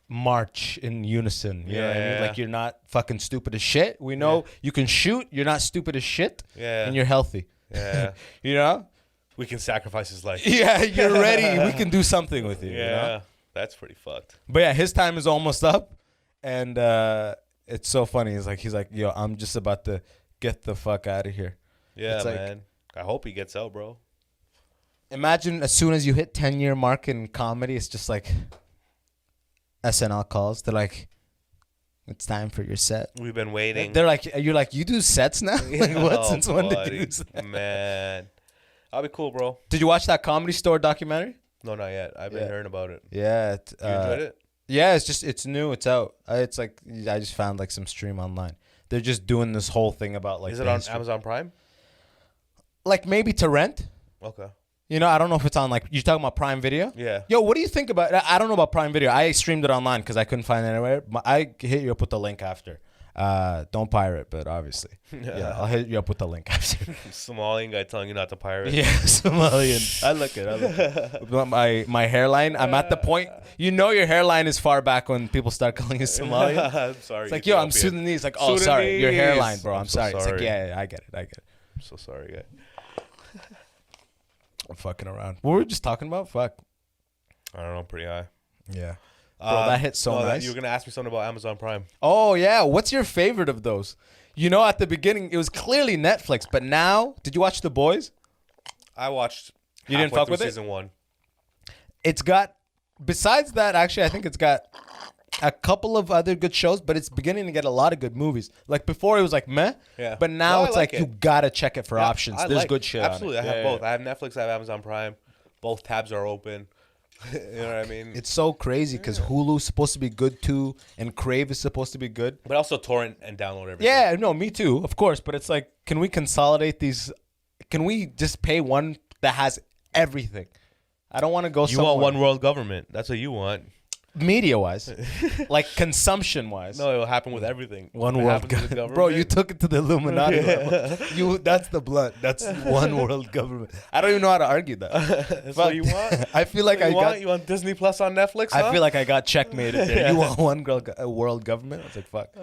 march in unison. You know what I mean? Like you're not fucking stupid as shit. We know you can shoot. You're not stupid as shit. Yeah. And you're healthy. Yeah. You know? We can sacrifice his life. Yeah, you're ready. We can do something with you. Yeah. You know? That's pretty fucked. But yeah, his time is almost up, and it's so funny. He's like, yo, I'm just about to get the fuck out of here. Yeah, It's like- man. I hope he gets out, bro. Imagine as soon as you hit 10-year mark in comedy, it's just like SNL calls. They're like, it's time for your set. We've been waiting. You're like, you do sets now? Like what? Since when did you do that? Man. I'll be cool, bro. Did you watch that Comedy Store documentary? No, not yet. I've been hearing about it. Yeah. You enjoyed it? Yeah, it's new. It's out. It's like I just found like some stream online. They're just doing this whole thing about like. Is it on Amazon Prime? Like maybe to rent. Okay. I don't know if it's on like you're talking about Prime Video. Yeah. Yo, what do you think about? I don't know about Prime Video. I streamed it online because I couldn't find it anywhere. I hit you up with the link after. Don't pirate, but obviously. Yeah, I'll hit you up with the link after. Somalian guy telling you not to pirate. Yeah, Somalian. I look it. My hairline. I'm at the point. Your hairline is far back when people start calling you Somalian. I'm sorry. It's like, yo, I'm Sudanese. Like, oh, sorry, your hairline, bro. I'm so sorry. It's like, yeah, I get it. I'm so sorry, guy. I'm fucking around. What were we just talking about? Fuck. I don't know. Pretty high. Yeah. Bro, that hit so nice. You were gonna ask me something about Amazon Prime. Oh yeah, what's your favorite of those? At the beginning it was clearly Netflix, but now, did you watch The Boys? I watched. You didn't fuck with it? Season 1. It's got, besides that, actually, I think it's got a couple of other good shows, but it's beginning to get a lot of good movies. Like before, it was like meh. Yeah. But now it's like you gotta check it for options. There's good shit. Absolutely, on it. I have both. I have Netflix. I have Amazon Prime. Both tabs are open. You know what I mean? It's so crazy because Hulu's supposed to be good too, and Crave is supposed to be good. But also torrent and download everything. Yeah, no, me too, of course. But it's like, can we consolidate these? Can we just pay one that has everything? I don't want to go. You want one world government. That's what you want. Media wise, like consumption wise. No, it will happen with everything. One world government. Bro, you took it to the Illuminati level. That's the blunt. That's one world government. I don't even know how to argue that. That's what you want? I feel like You want Disney Plus on Netflix, huh? I feel like I got checkmated there. You want one world government? I was like, fuck.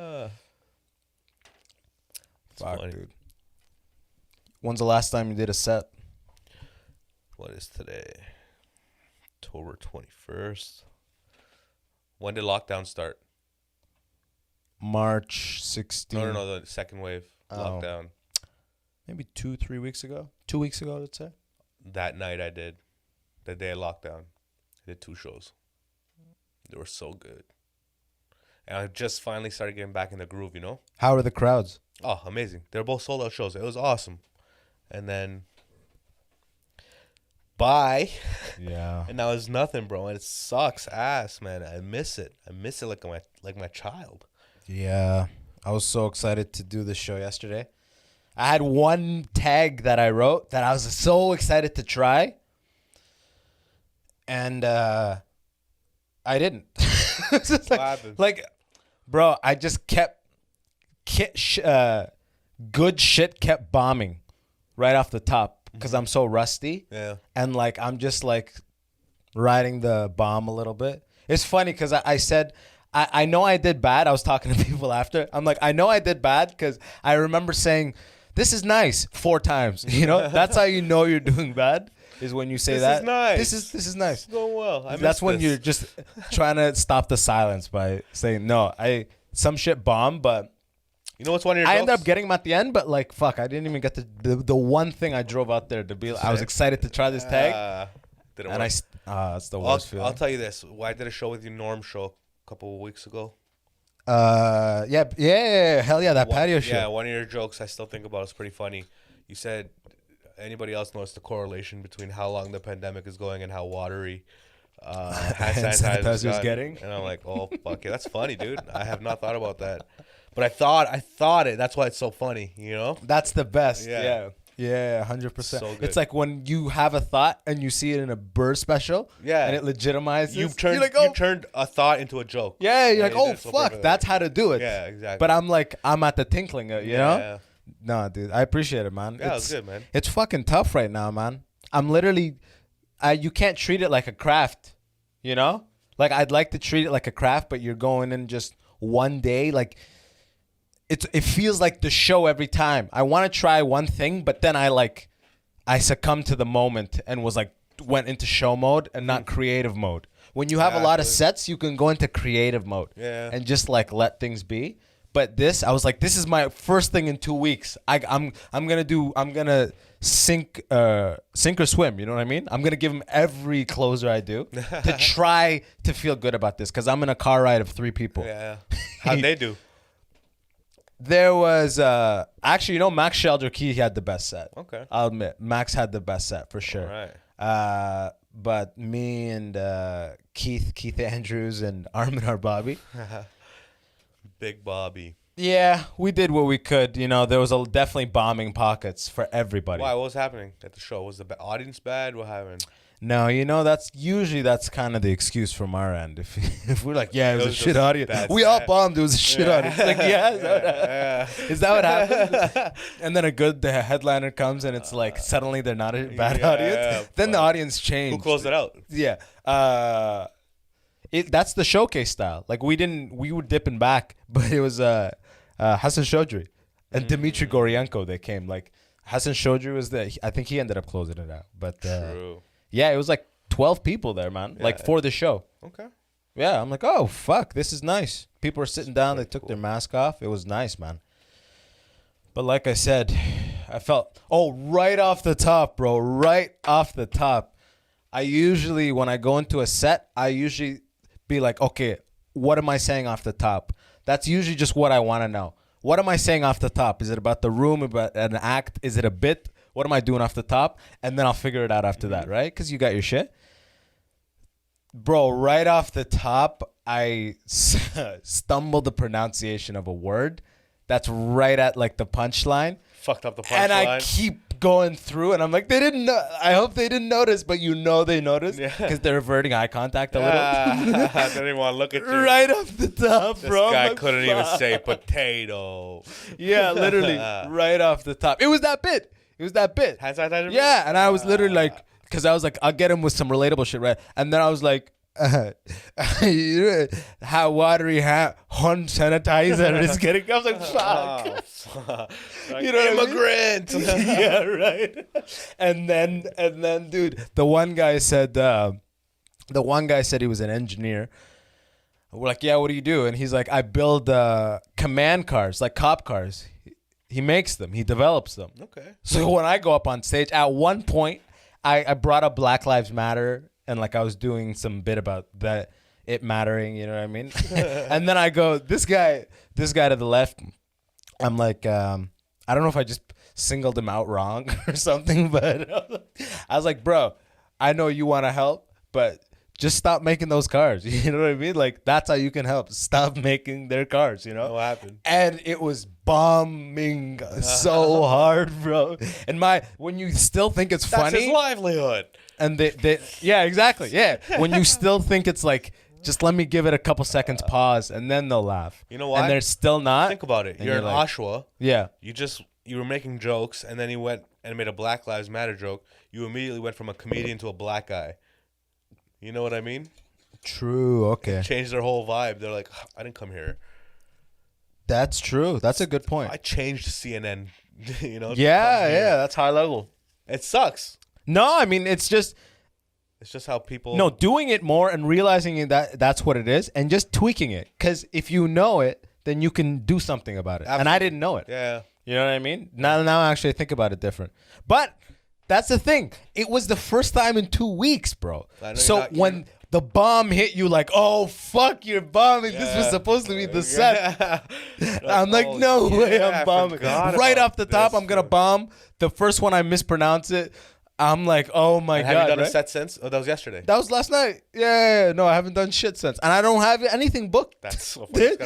Fuck, funny. dude. When's the last time you did a set? What is today? October 21st. When did lockdown start? March 16th. No, the second wave lockdown. Maybe 2-3 weeks ago. 2 weeks ago, let's say. That night I did. The day of lockdown. I did 2 shows. They were so good. And I just finally started getting back in the groove, you know? How are the crowds? Oh, amazing. They're both sold out shows. It was awesome. And then bye. Yeah. And now it's nothing, bro. And it sucks ass, man. I miss it. I miss it like my child. Yeah. I was so excited to do the show yesterday. I had one tag that I wrote that I was so excited to try. And I didn't. It's just What happened? like, bro, I just kept good shit kept bombing right off the top because I'm so rusty. Yeah. And like I'm just like riding the bomb a little bit. It's funny because I said I know I did bad. I was talking to people after. I'm like, I know I did bad because I remember saying, "This is nice" 4 times. You know, that's how you know you're doing bad. Is when you say This that. is nice. This is nice. It's going well. That's when you're just trying to stop the silence by saying no. Some shit bombed, but You know what's one of your I jokes? ended up getting him at the end. But like, fuck, I didn't even get the one thing I drove out there to be. I was excited to try this tag, Didn't and work. that's the worst feeling. I'll tell you this. I did a show with you, Norm show, a couple of weeks ago. Yeah, hell yeah, that patio shit. Yeah, one of your jokes I still think about is pretty funny. You said, anybody else notice the correlation between how long the pandemic is going and how watery hand sanitizer is getting? And I'm like, oh, fuck it. That's funny, dude. I have not thought about that. But I thought it. That's why it's so funny, you know? That's the best. Yeah. Yeah, 100%. So good. It's like when you have a thought and you see it in a Burr special, Yeah. and it legitimizes. You've turned, you're like, oh, you turned a thought into a joke. yeah, you're Yeah, like, you oh, did it so fuck, perfectly. that's how to do it. Yeah, exactly. But I'm like, I'm at the tinkling, you know? Yeah. No, dude, I appreciate it, man. Yeah, it was good, man. It's fucking tough right now, man. I'm literally, you can't treat it like a craft, you know? Like, I'd like to treat it like a craft, but you're going in just one day. Like, it feels like the show every time. I want to try one thing, but then I succumbed to the moment and went into show mode and not creative mode. When you have a lot of sets, you can go into creative mode and just like let things be. But I was like, this is my first thing in 2 weeks. I'm gonna sink or swim. You know what I mean? I'm gonna give him every closer I do to try to feel good about this because I'm in a car ride of 3 people. Yeah. How'd they do? There was actually, Max Sheldrick, he had the best set. Okay. I'll admit, Max had the best set for sure. All right. But me and Keith Andrews and Armin Bobby. Big Bobby. Yeah, we did what we could. There was definitely bombing pockets for everybody. Why? What was happening at the show? Was the audience bad? What happened? No, that's kind of the excuse from our end. If we're like, yeah, it was a shit just audience. bad We all set. bombed. It was a shit audience. Like, is that what happened? And then the headliner comes and it's like suddenly they're not a bad audience. Then the audience changed. Who closed it out? Yeah. That's the showcase style. Like we were dipping back, but it was Hassan Chaudhry and Dmitry Goryenko. They came. Like Hassan Chaudhry was there. I think he ended up closing it out. But True. yeah, it was like 12 people there, man. Yeah. Like for the show. Okay. Yeah, I'm like, oh fuck, this is nice. People were sitting down. They took their mask off. It was nice, man. But like I said, I felt right off the top, bro. Right off the top. I usually, when I go into a set, I usually be like, okay, what am I saying off the top? That's usually just what I want to know. What am I saying off the top? Is it about the room, about an act? Is it a bit? What am I doing off the top? And then I'll figure it out after that, right? Because you got your shit. Bro, right off the top, I stumbled the pronunciation of a word that's right at like the punchline. Fucked up the punchline. And I keep going through, and I'm like, they didn't know. I hope they didn't notice, but they noticed because they're averting eye contact a little. I didn't even want to look at you. Right off the top, This bro. guy Like, couldn't even fuck. say potato. Yeah, literally, right off the top. It was that bit. Hand sanitizer? Yeah, and I was literally like, because I was like, I'll get him with some relatable shit, right? And then I was like, how watery hand sanitizer is getting. I was like, fuck. Oh, fuck. Like, You know what I mean? immigrant. Yeah, right. And then, dude, the one guy said he was an engineer. We're like, yeah, what do you do? And he's like, I build command cars, like cop cars. He makes them. He develops them. Okay. So when I go up on stage, at one point, I brought up Black Lives Matter and like I was doing some bit about that, it mattering, you know what I mean? And then I go, this guy to the left, I'm like, I don't know if I just singled him out wrong or something, but I was like, bro, I know you want to help, but just stop making those cars. You know what I mean? Like, that's how you can help. Stop making their cars, you know? What happened? And it was bombing so hard, bro. And when you still think it's That's funny. his livelihood. And yeah, exactly. Yeah. When you still think it's like, just let me give it a couple seconds pause, and then they'll laugh. You know why? And they're still not. Think about it. And You're in like, Oshawa. Yeah. You were making jokes, and then you went and made a Black Lives Matter joke. You immediately went from a comedian to a black guy. You know what I mean? True. Okay. Changed their whole vibe. They're like, I didn't come here. That's true. That's a good point. I changed CNN. You know? Yeah. That's high level. It sucks. No, I mean, it's just how people. no, doing it more and realizing that that's what it is, and just tweaking it. Because if you know it, then you can do something about it. Absolutely. And I didn't know it. Yeah. You know what I mean? Now I actually think about it different. But that's the thing. It was the first time in 2 weeks, bro. So when the bomb hit you, like, oh, fuck, you're bombing. Yeah. This was supposed to be the set. I'm like, no way I'm bombing. Right off the top, I'm going to bomb. The first one, I mispronounce it. I'm like, oh my God. Have you done a set since? Oh, that was yesterday. That was last night. Yeah. No, I haven't done shit since. And I don't have anything booked. That's so funny.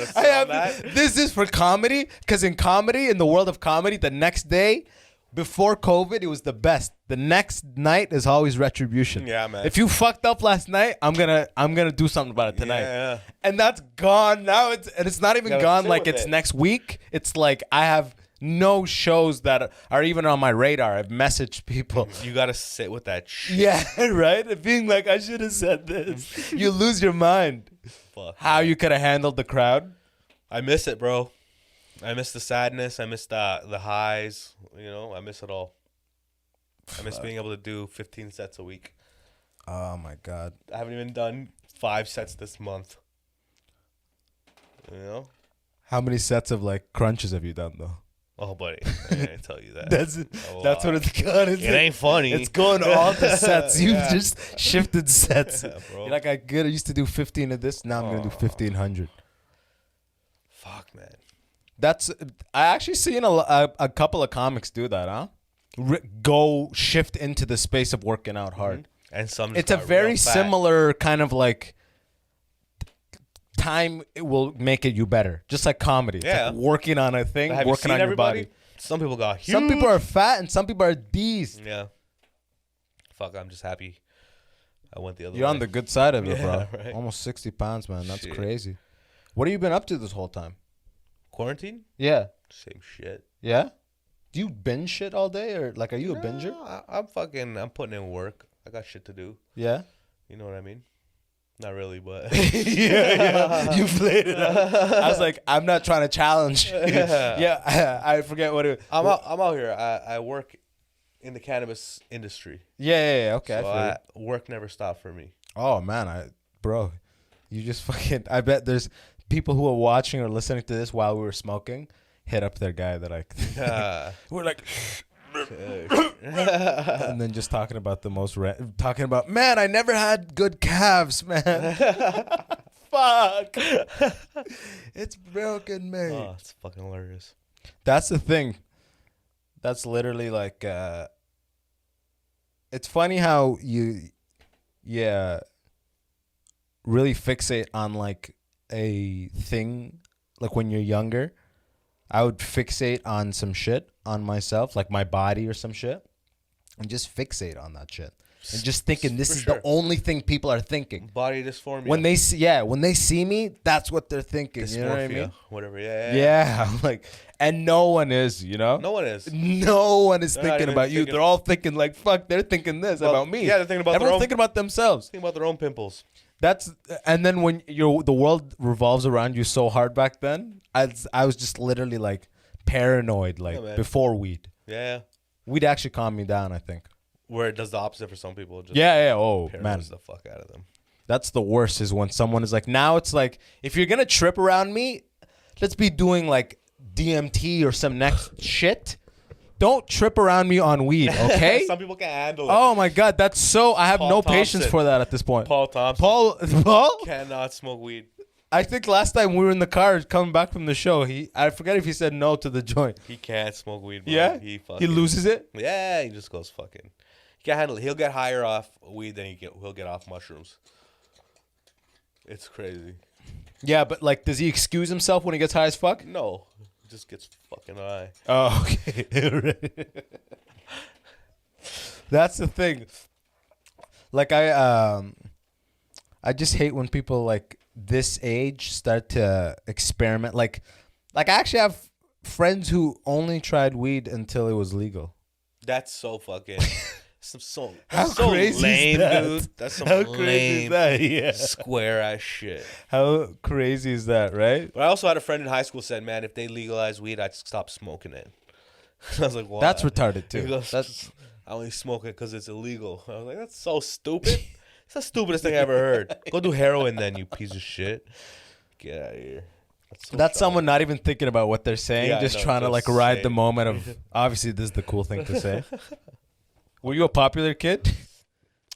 This is for comedy. Because in the world of comedy, the next day, before COVID, it was the best. The next night is always retribution. Yeah, man. If you fucked up last night, I'm gonna do something about it tonight. Yeah. And that's gone now. It's not even gone like it's next week. It's like I have no shows that are even on my radar. I've messaged people. You gotta sit with that shit. Yeah, right? Being like, I should have said this. You lose your mind. Fuck. How you could have handled the crowd. I miss it, bro. I miss the sadness. I miss the highs. You know, I miss it all. I miss being able to do 15 sets a week. Oh, my God. I haven't even done 5 sets this month. You know? How many sets of, like, crunches have you done, though? Oh, buddy. I can't tell you that. That's what it's gone. It ain't funny. It's going all the sets. You've just shifted sets. Yeah, bro. You're like, I used to do 15 of this. Now I'm going to do 1,500. Fuck, man. I actually seen a couple of comics do that, huh? Go shift into the space of working out hard. Mm-hmm. And some it's a very similar kind of like time. It will make you better, just like comedy. Yeah, it's like working on a thing, working on your body. Some people got huge. Some people are fat and some people are beast. Yeah. Fuck, I'm just happy I went the other way. You're on the good side of it, bro. Right. Almost 60 pounds, man. That's crazy. What have you been up to this whole time? Quarantine? Yeah. Same shit. Yeah? Do you binge shit all day, or like, are you a binger? I'm putting in work. I got shit to do. Yeah? You know what I mean? Not really, but yeah. You played it up. I was like, I'm not trying to challenge. Yeah, I forget what it. I'm out here. I work in the cannabis industry. Yeah. Okay. So work never stopped for me. Oh man, bro, you just fucking. I bet there's people who are watching or listening to this while we were smoking. Hit up their guy that we're like. And then just talking about talking about, man, I never had good calves, man. Fuck. It's broken, man. Oh, it's fucking hilarious. That's the thing. That's literally like it's funny how you really fixate on like a thing. Like when you're younger, I would fixate on some shit on myself, like my body or some shit, and just fixate on that shit. And just thinking this is the only thing people are thinking. Body dysphoria. When they see me, that's what they're thinking. Dysmorphia, you know what I mean? Whatever. Yeah. I'm like, and no one is, you know? No one is. No one is thinking about you. They're all thinking like, fuck, they're thinking this about me. Yeah, they're thinking about Everyone's thinking about themselves. Thinking about their own pimples. And then when the world revolves around you so hard back then, I was just literally like paranoid, like before weed. Yeah. Weed actually calmed me down, I think. Where it does the opposite for some people. Just Oh, man. the fuck out of them. That's the worst, is when someone is like, now it's like, if you're going to trip around me, let's be doing like DMT or some next shit. don't trip around me on weed, okay? Some people can't handle it. Oh my God, that's so. I have Paul no patience Thompson. for that at this point. Paul Thompson. Paul. Cannot smoke weed. I think last time we were in the car coming back from the show, I forget if he said no to the joint. He can't smoke weed, bro. Yeah, He loses it. Yeah, he just goes fucking. He can't handle it. He'll get higher off weed than he'll get off mushrooms. It's crazy. Yeah, but like, does he excuse himself when he gets high as fuck? No, he just gets fucking high. Oh, okay. That's the thing. Like I just hate when people like this age start to experiment. Like I actually have friends who only tried weed until it was legal. That's so fucking. How so crazy lame, is that? dude. That's some How crazy lame, is that? Yeah. square ass shit. How crazy is that, right? But I also had a friend in high school said, "Man, if they legalize weed, I'd stop smoking it." I was like, "Why?" That's retarded He too. goes, That's I only smoke it because it's illegal. I was like, that's so stupid. It's the stupidest thing I ever heard. Go do heroin then, you piece of shit. Get out of here. That's someone not even thinking about what they're saying, Yeah, just no, trying to just like ride say the it. moment of. Obviously, this is the cool thing to say. Were you a popular kid,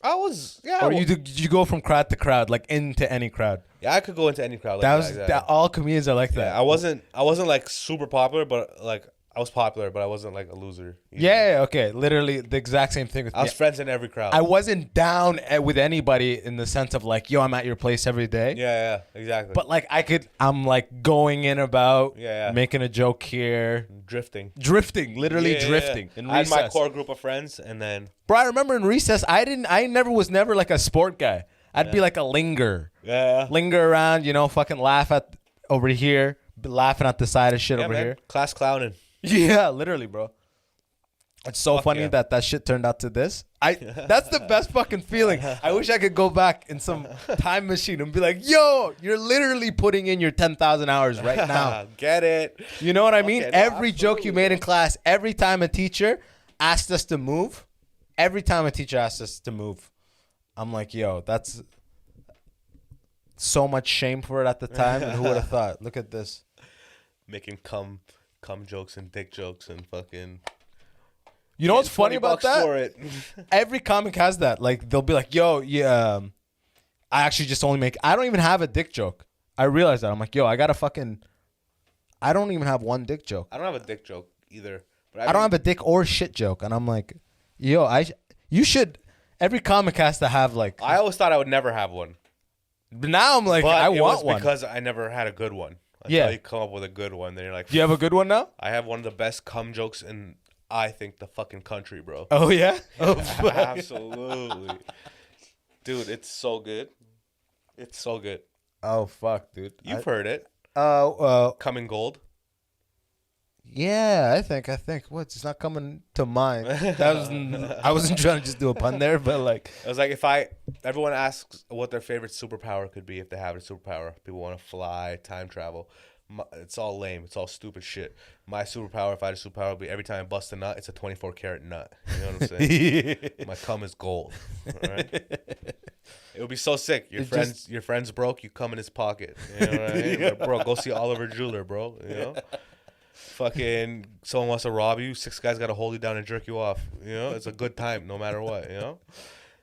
I was, yeah. or did you go from crowd to crowd, like into any crowd? Yeah, I could go into any crowd. Like That was exactly. all comedians are like that. Yeah, I wasn't like super popular, but like I was popular, but I wasn't like a loser. either. Yeah, okay. Literally the exact same thing with I me. was friends in every crowd. I wasn't down with anybody in the sense of like, yo, I'm at your place every day. yeah, exactly. But like I'm like going in about, Yeah. making a joke here, drifting. literally Yeah, drifting. yeah. In I had my recess. core group of friends, and then Bro, I remember in recess, I was never like a sport guy. I'd be like a linger around, fucking laugh at over here, be laughing at the side of shit over man. here. Class clowning. Yeah, literally, bro. It's so funny yeah. that shit turned out to this. That's the best fucking feeling. I wish I could go back in some time machine and be like, yo, you're literally putting in your 10,000 hours right now. Get it? You know what I mean? Okay, no, Every joke you absolutely. made in class, every time a teacher asked us to move, I'm like, yo, that's so much shame for it at the time. And who would have thought? Look at this. Making cum jokes and dick jokes and fucking. You know what's funny about $20 that? for it. Every comic has that. Like, they'll be like, yo, yeah, I actually just only I don't even have a dick joke. I realize that. I'm like, yo, I don't even have one dick joke. I don't have a dick joke either. But I don't have a dick or shit joke. And I'm like, yo, you should, every comic has to have like, I always thought I would never have one. but now I'm like, But I it want was one. because I never had a good one. Until Yeah. you come up with a good one, then you're like, Do you have a good one now? I have one of the best cum jokes in, I think, the fucking country, bro. Oh, yeah? Oh, fuck. Absolutely. Dude, it's so good. It's so good. Oh, fuck, dude. You've heard it. Coming gold. Yeah, I think. What? It's not coming to mind. I wasn't trying to just do a pun there, but like. It was like everyone asks what their favorite superpower could be if they have a superpower. People want to fly, time travel. It's all lame. It's all stupid shit. My superpower, if I had a superpower, would be every time I bust a nut, it's a 24-karat nut. You know what I'm saying? My cum is gold. All right? It would be so sick. Your friend's broke, you come in his pocket. You know what I mean? But bro, go see Oliver Jeweler, bro. You know? Fucking someone wants to rob you, 6 guys got to hold you down and jerk you off. You know? It's a good time no matter what, you know?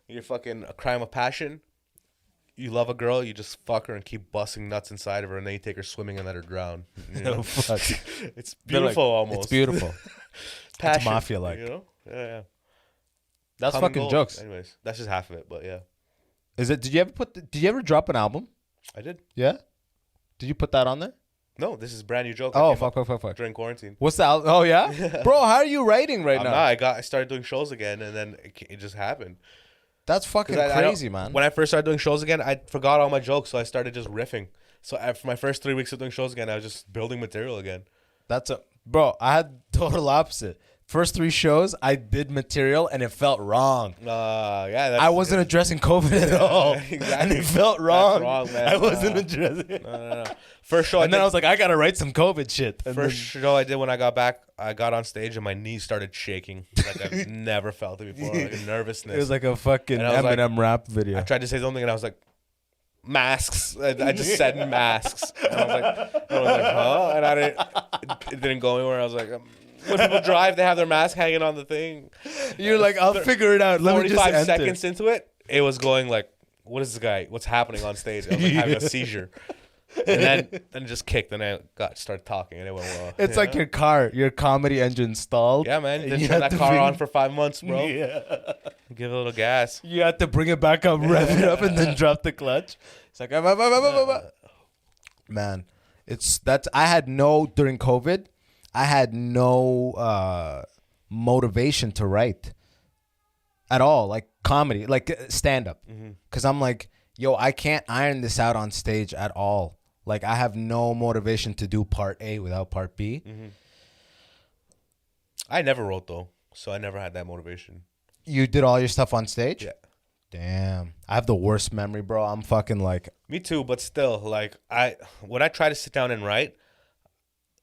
You're fucking a crime of passion. You love a girl, you just fuck her and keep busting nuts inside of her, and then you take her swimming and let her drown. You know? Oh, fuck. It's beautiful, almost. It's beautiful. Passion, It's mafia-like. You know? Yeah. That's Common fucking gold. jokes. Anyways, that's just half of it, but yeah. Is it? Did you ever drop an album? I did. Yeah. Did you put that on there? No, this is a brand new joke. Oh, that came fuck. up during quarantine. What's the album? Oh, yeah? Bro, how are you writing right now? I started doing shows again, and then it just happened. That's fucking 'Cause crazy, man. When I first started doing shows again, I forgot all my jokes, so I started just riffing. So for my first 3 weeks of doing shows again, I was just building material again. Bro, I had total opposite. First 3 shows, I did material and it felt wrong. Yeah. I wasn't addressing COVID at all. Exactly. And it felt wrong. That's wrong, man. I wasn't addressing it. No. First show, And then I was like, I gotta write some COVID shit. And first show I did when I got back, I got on stage and my knees started shaking like I've never felt it before. Like a nervousness. it was like a fucking And I was like- Eminem rap video. I tried to say something and I was like, masks. I just said masks. And I was like, huh? And it didn't go anywhere. I was like, When people drive, they have their mask hanging on the thing. You're like, I'll figure it out. Let me just 45 enter. seconds into it, it was going like, what is this guy? What's happening on stage? I was like having a seizure. And then it just kicked, and I started talking, and it went well. It's like your car, your comedy engine stalled. Yeah, man. Then You turn had that to car bring- on for 5 months, bro. Yeah. Give it a little gas. You had to bring it back up, rev it up, and then drop the clutch. It's like, man, I had during COVID, I had no motivation to write at all, like comedy, like stand up. Because I'm like, yo, I can't iron this out on stage at all. Like, I have no motivation to do part A without part B. I never wrote, though, so I never had that motivation. You did all your stuff on stage? Yeah. Damn. I have the worst memory, bro. I'm fucking like... Me too, but still, like, when I try to sit down and write,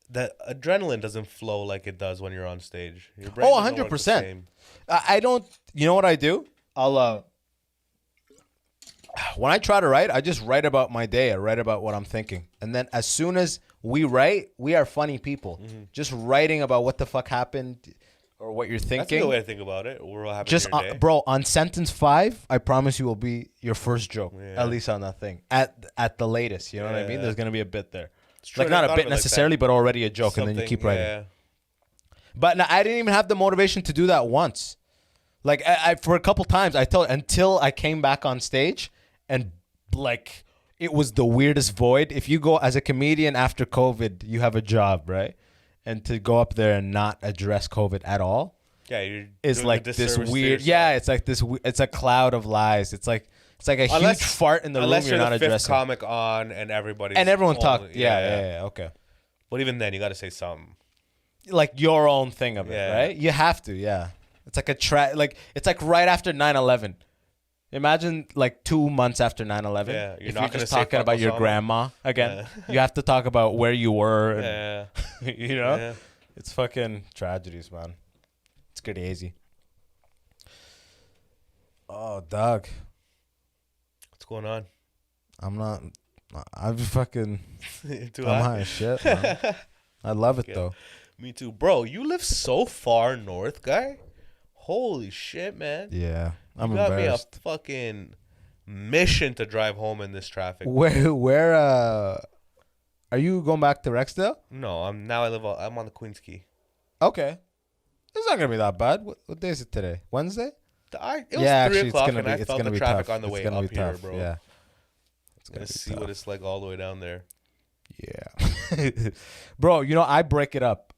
the adrenaline doesn't flow like it does when you're on stage. Your brain doesn't work the 100%. same. I don't... You know what I do? When I try to write, I just write about my day. I write about what I'm thinking. And then as soon as we write, we are funny people. Just writing about what the fuck happened or what you're thinking. That's a good way to think about it. We're all having Just, your day. bro, on sentence 5, I promise you will be your first joke. Yeah. At least on that thing. At the latest. You know what I mean? Yeah. There's going to be a bit there. True, Like, I not a thought bit of it like necessarily, that. but already a joke. And then you keep writing. Yeah. But no, I didn't even have the motivation to do that once. Like, I for a couple times, until I came back on stage and, like, it was the weirdest void. If you go as a comedian after COVID, you have a job, right? And to go up there and not address COVID at all Yeah, is like this weird. Yeah, it's like this. It's a cloud of lies. It's like a huge fart in the room unless you're not the fifth addressing. comic on and everybody's And everyone only- talked. Yeah, okay. But even then, you got to say something. Like your own thing of it, Yeah. right? You have to, yeah. It's like it's like right after 9/11. Imagine like 2 months after 9/11. Yeah, you're if not you're gonna just say talking about fuck your Osama. grandma again. Yeah. You have to talk about where you were. And, Yeah. you know? Yeah. It's fucking tragedies, man. It's crazy. Oh, dog. What's going on? I'm fucking... Too I'm hot? high as shit, man. I love it, though. Me too. Bro, you live so far north, guy. Holy shit, man. Yeah. I'm You got me a embarrassed. fucking mission to drive home in this traffic. Where, are you going back to Rexdale? No, I'm on the Queens Key. Okay. It's not going to be that bad. What day is it today? Wednesday? It was 3 it's o'clock gonna and be, I it's felt gonna the be traffic tough. on the It's way gonna up be here, tough. bro. Yeah. It's gonna Let's be see tough. what it's like all the way down there. Yeah. Bro, I break it up.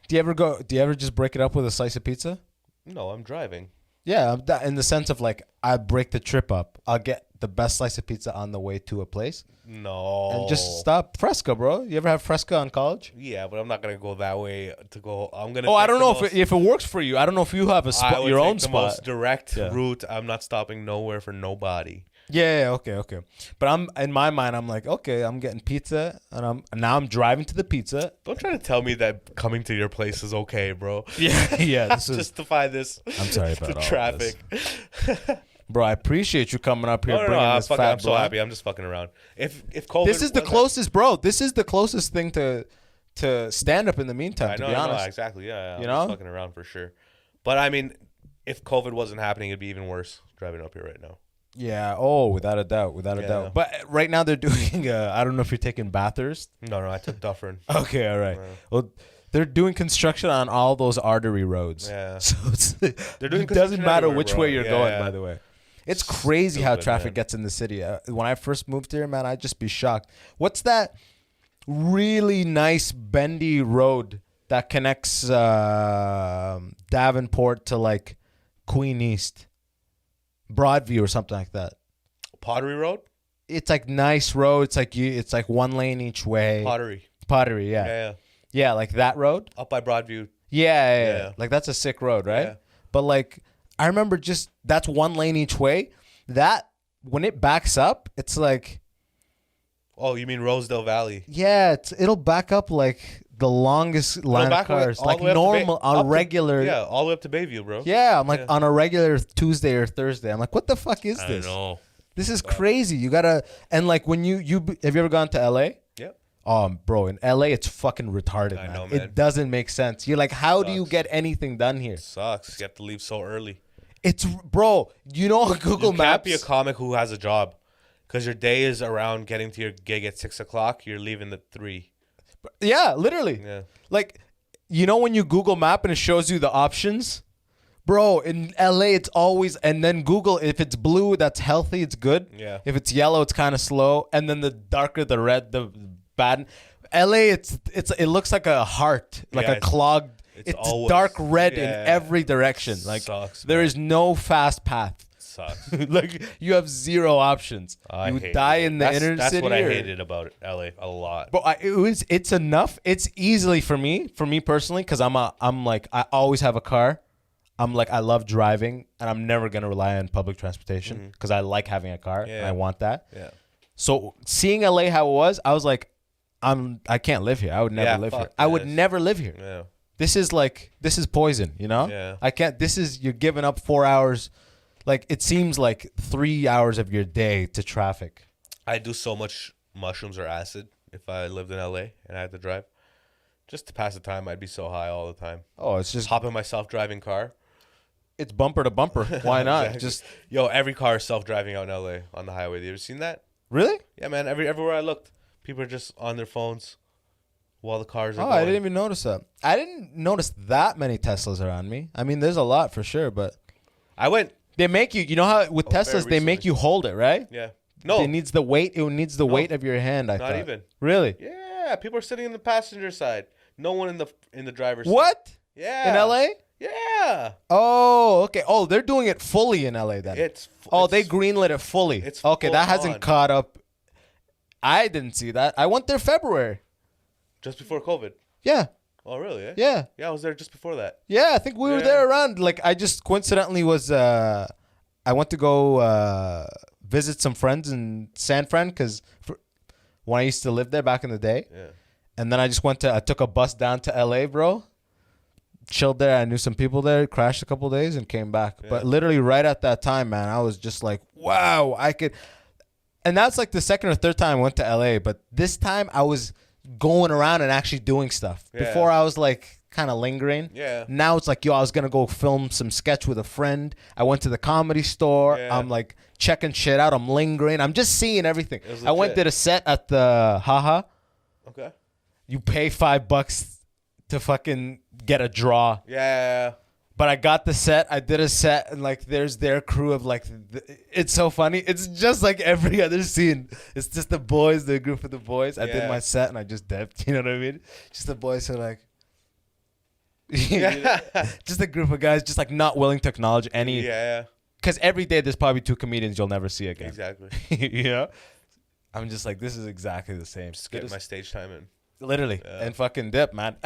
Do you ever just break it up with a slice of pizza? No, I'm driving. Yeah, in the sense of like I break the trip up. I'll get the best slice of pizza on the way to a place No. and just stop. Fresca, bro. You ever have Fresca on college? Yeah, but I'm not gonna go that way to go. I'm gonna. Oh, I take don't the know most- if it works for you. I don't know if you have a I spot, would your take own the spot. most direct Yeah. route. I'm not stopping nowhere for nobody. Yeah, okay. But I'm in my mind, I'm like, okay, I'm getting pizza, and I'm driving to the pizza. Don't try to tell me that coming to your place is okay, bro. Yeah. This is. Justify this. I'm sorry about the all traffic. Bro, I appreciate you coming up here No, bringing I'm this fat I'm so blood. happy. I'm just fucking around. If COVID, This is the wasn't- closest, bro. This is the closest thing to stand up in the meantime. I know, to be honest, exactly. Yeah, I'm You just know? fucking around for sure. But I mean, if COVID wasn't happening, it'd be even worse driving up here right now. Yeah. Oh, without a doubt. Yeah. But right now they're doing. I don't know if you're taking Bathurst. No, I took Dufferin. Okay. All right. Yeah. Well, they're doing construction on all those artery roads. Yeah. So They're doing it doesn't construction matter everywhere, which bro. way you're Yeah, going. yeah. By the way, it's crazy how Stupid, traffic man. gets in the city. When I first moved here, man, I'd just be shocked. What's that really nice bendy road that connects Davenport to like Queen East, Broadview or something like that? Pottery Road? It's like nice road. It's like one lane each way. Pottery, yeah. Yeah. Yeah, like that road. Up by Broadview. Yeah. Like that's a sick road, right? Yeah. But like I remember just that's one lane each way. That when it backs up, it's like Oh, you mean Rosedale Valley? yeah, it'll back up like the longest line of cars, like normal on a regular. Yeah, all the way up to Bayview, bro. Yeah, I'm like Yeah. on a regular Tuesday or Thursday. I'm like, what the fuck is I this? know. This is crazy. You gotta and like when you have you ever gone to LA? Yep. Bro, in LA, it's fucking retarded, I man. know, man. It doesn't make sense. You're like, how do you Sucks. get anything done here? Sucks. You have to leave so early. It's, bro, you know on Google You Maps. can't be a comic who has a job, because your day is around getting to your gig at 6 o'clock. You're leaving at 3. Yeah, literally. Yeah. Like, you know when you Google Map and it shows you the options? Bro, in LA, it's always, and then Google, if it's blue, that's healthy, it's good. Yeah. If it's yellow, it's kind of slow. And then the darker the red, the bad. LA, it looks like a heart, like Yeah, a clogged. It's always- dark red in yeah. every direction. Like, Sucks, there man. is no fast path. Sucks. Like, you have zero options. I You hate die it. in the inner That's city. what I or- hated about LA a lot. But it's enough. It's easily for me personally, because I'm like, I always have a car. I'm like, I love driving, and I'm never gonna rely on public transportation because I like having a car and I want that. Yeah. So seeing LA how it was, I was like, I can't live here. I would never live here. fuck I would this. never live here. Yeah. This is poison, you know? Yeah. I can't. You're giving up 4 hours. Like, it seems like 3 hours of your day to traffic. I'd do so much mushrooms or acid if I lived in LA and I had to drive. Just to pass the time, I'd be so high all the time. Oh, it's just, Hop in my self-driving car. it's bumper to bumper. Why not? Exactly. Just, Yo, every car is self-driving out in LA on the highway. You ever seen that? really? Yeah, man. Everywhere I looked, people are just on their phones while the cars are Oh, going. I didn't even notice that. I didn't notice that many Teslas around me. I mean, there's a lot for sure, but I went. they make you know how with very Teslas, they make recently. you hold it, right? Yeah. No. It needs the weight. It needs the weight of your hand, I Not thought. even. Really? Yeah. People are sitting in the passenger side. No one in the driver's seat. What? Yeah. In LA? Yeah. Oh, okay. Oh, they're doing it fully in LA then. They greenlit it fully. It's okay, full that hasn't on. caught up. I didn't see that. I went there February. Just before COVID. Yeah. Oh, really? Yeah. Yeah. Yeah, I was there just before that. Yeah, I think we were Yeah. there around. Like, I just coincidentally was. I went to go visit some friends in San Fran because when I used to live there back in the day, Yeah. and then I took a bus down to LA, bro. Chilled there. I knew some people there. Crashed a couple days and came back. Yeah. But literally right at that time, man, I was just like, wow, I could. And that's like the second or third time I went to LA. But this time I was going around and actually doing stuff. Yeah. Before I was like kind of lingering. Yeah. Now it's like, yo, I was going to go film some sketch with a friend. I went to the Comedy Store. Yeah. I'm like checking shit out. I'm lingering. I'm just seeing everything. It was I went legit. did a set at the Haha. Okay. You pay $5 to fucking get a draw. Yeah. But I got the set. I did a set, and like, there's their crew of like, it's so funny. It's just like every other scene. It's just the boys, the group of the boys. I did Yeah. my set and I just dipped. You know what I mean? Just the boys are like, Yeah. just a group of guys, just like not willing to acknowledge any. Yeah. Because every day there's probably 2 comedians you'll never see again. Exactly. You know? I'm just like, this is exactly the same. Just get my stage time in. Literally. Yeah. And fucking dip, man.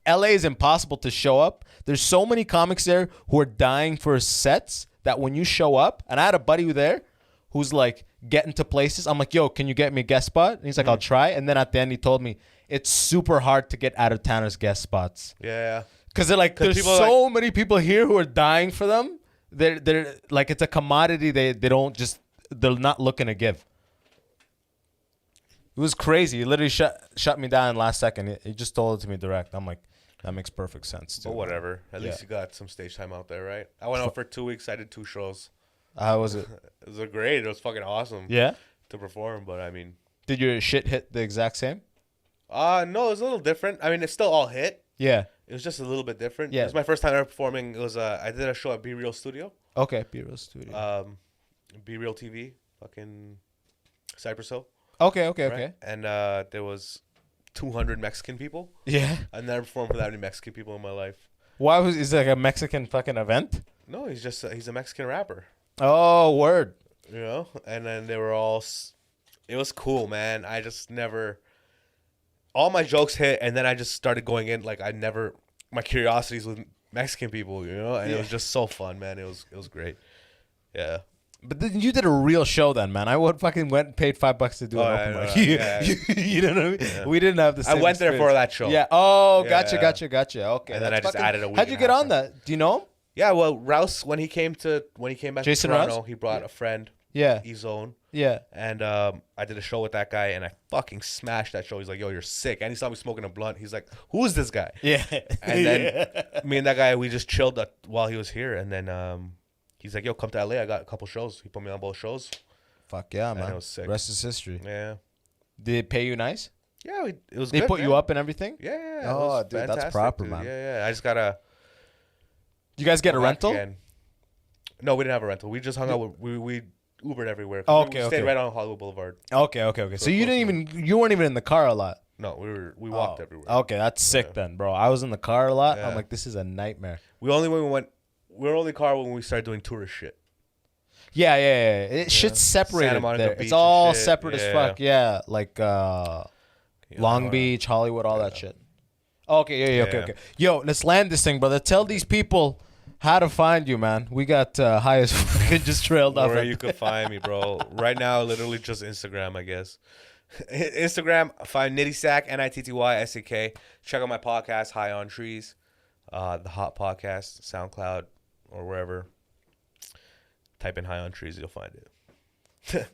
LA is impossible to show up. There's so many comics there who are dying for sets that when you show up, and I had a buddy there who's like getting to places. I'm like, yo, can you get me a guest spot? And he's like, I'll try. And then at the end, he told me it's super hard to get out of towners guest spots. Yeah. Because they're like, 'Cause there's people so many people here who are dying for them. They're like, it's a commodity. They're not looking to give. It was crazy. He literally shut me down last second. He just told it to me direct. I'm like, that makes perfect sense. Too. But whatever. At least Yeah. you got some stage time out there, right? I went out for 2 weeks. I did 2 shows. How was it? It was great. It was fucking awesome. Yeah. To perform, but I mean, Did your shit hit the exact same? no, it was a little different. I mean, it still all hit. Yeah. It was just a little bit different. Yeah. It was my first time ever performing. It was I did a show at Be Real Studio. Okay. B-Real Studio. Be Real TV, fucking Cypress Hill. Okay. Right? Okay. And there was 200 Mexican people. Yeah. I never performed for that many Mexican people in my life. Is it like a Mexican fucking event? No, he's a Mexican rapper. Oh, word. You know, and then they were all. It was cool, man. I just never. All my jokes hit, and then I just started going in like my curiosities with Mexican people, you know, and it was just so fun, man. It was great. Yeah. But then you did a real show then, man. I would fucking went and paid $5 to do an open mic. You know what I mean? Yeah. We didn't have the same I went there for experience. that show. Yeah. Oh, Yeah. gotcha. Okay. And then I just added a week How'd you and a get half on that? Do you know him? Yeah, well, Rouse when he came back Jason to Toronto, Rouse? he brought a friend, Yeah. E-Zone. Yeah. And I did a show with that guy, and I fucking smashed that show. He's like, yo, you're sick. And he saw me smoking a blunt. He's like, who is this guy? Yeah. And then me and that guy, we just chilled while he was here. And then he's like, yo, come to LA. I got a couple shows. He put me on both shows. Fuck yeah, man. it was sick. Rest is history. Yeah. Did it pay you nice? Yeah, it was They good, put man. you up and everything? Yeah. Oh, dude, that's proper, dude. man. Yeah. I just got to... You guys get a rental? Again. No, we didn't have a rental. We just hung out. We Ubered everywhere. Oh, We stayed right on Hollywood Boulevard. Okay. So you weren't even in the car a lot. No, we walked everywhere. Okay, that's sick then, bro. I was in the car a lot. Yeah. I'm like, this is a nightmare. We were in the car when we started doing tourist shit. Yeah. Shit's separated Santa Monica there. Beach It's all and shit. separate as fuck. Yeah, like Long Beach, Hollywood, all that shit. Okay, okay. Yo, let's land this thing, brother. Tell these people how to find you, man. We got high as fucking just trailed off. Where you could find me, bro. Right now, literally just Instagram, I guess. Instagram, find Nitty Nittysak. Check out my podcast, High on Trees, the Hot Podcast, SoundCloud, or wherever. Type in High on Trees, you'll find it.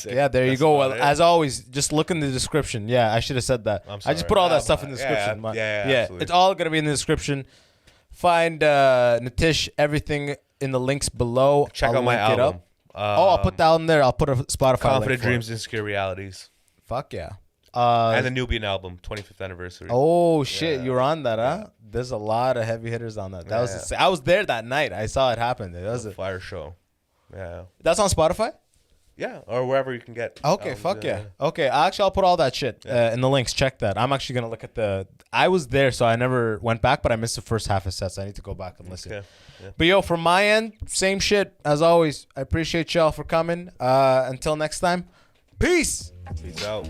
Yeah, there you go. Well, as always, just look in the description. Yeah, I should have said that. I just put all that stuff in the description. Yeah, it's all gonna be in the description. Find Nitish, everything in the links below. Check out my album. I'll put the album there. I'll put a Spotify Confident link for Dreams, it. Insecure Realities. Fuck yeah. And the Nubian album, 25th anniversary. Oh shit, you were on that, huh? There's a lot of heavy hitters on that. I was there that night. I saw it happen. That was a fire show. Yeah. That's on Spotify? Yeah, or wherever you can get. Okay, fuck yeah. Okay, actually, I'll put all that shit in the links. Check that. I'm actually gonna look at I was there, so I never went back, but I missed the first half of sets. I need to go back and listen. Okay. Yeah. But yo, from my end, same shit as always. I appreciate y'all for coming. Until next time, peace. Peace out.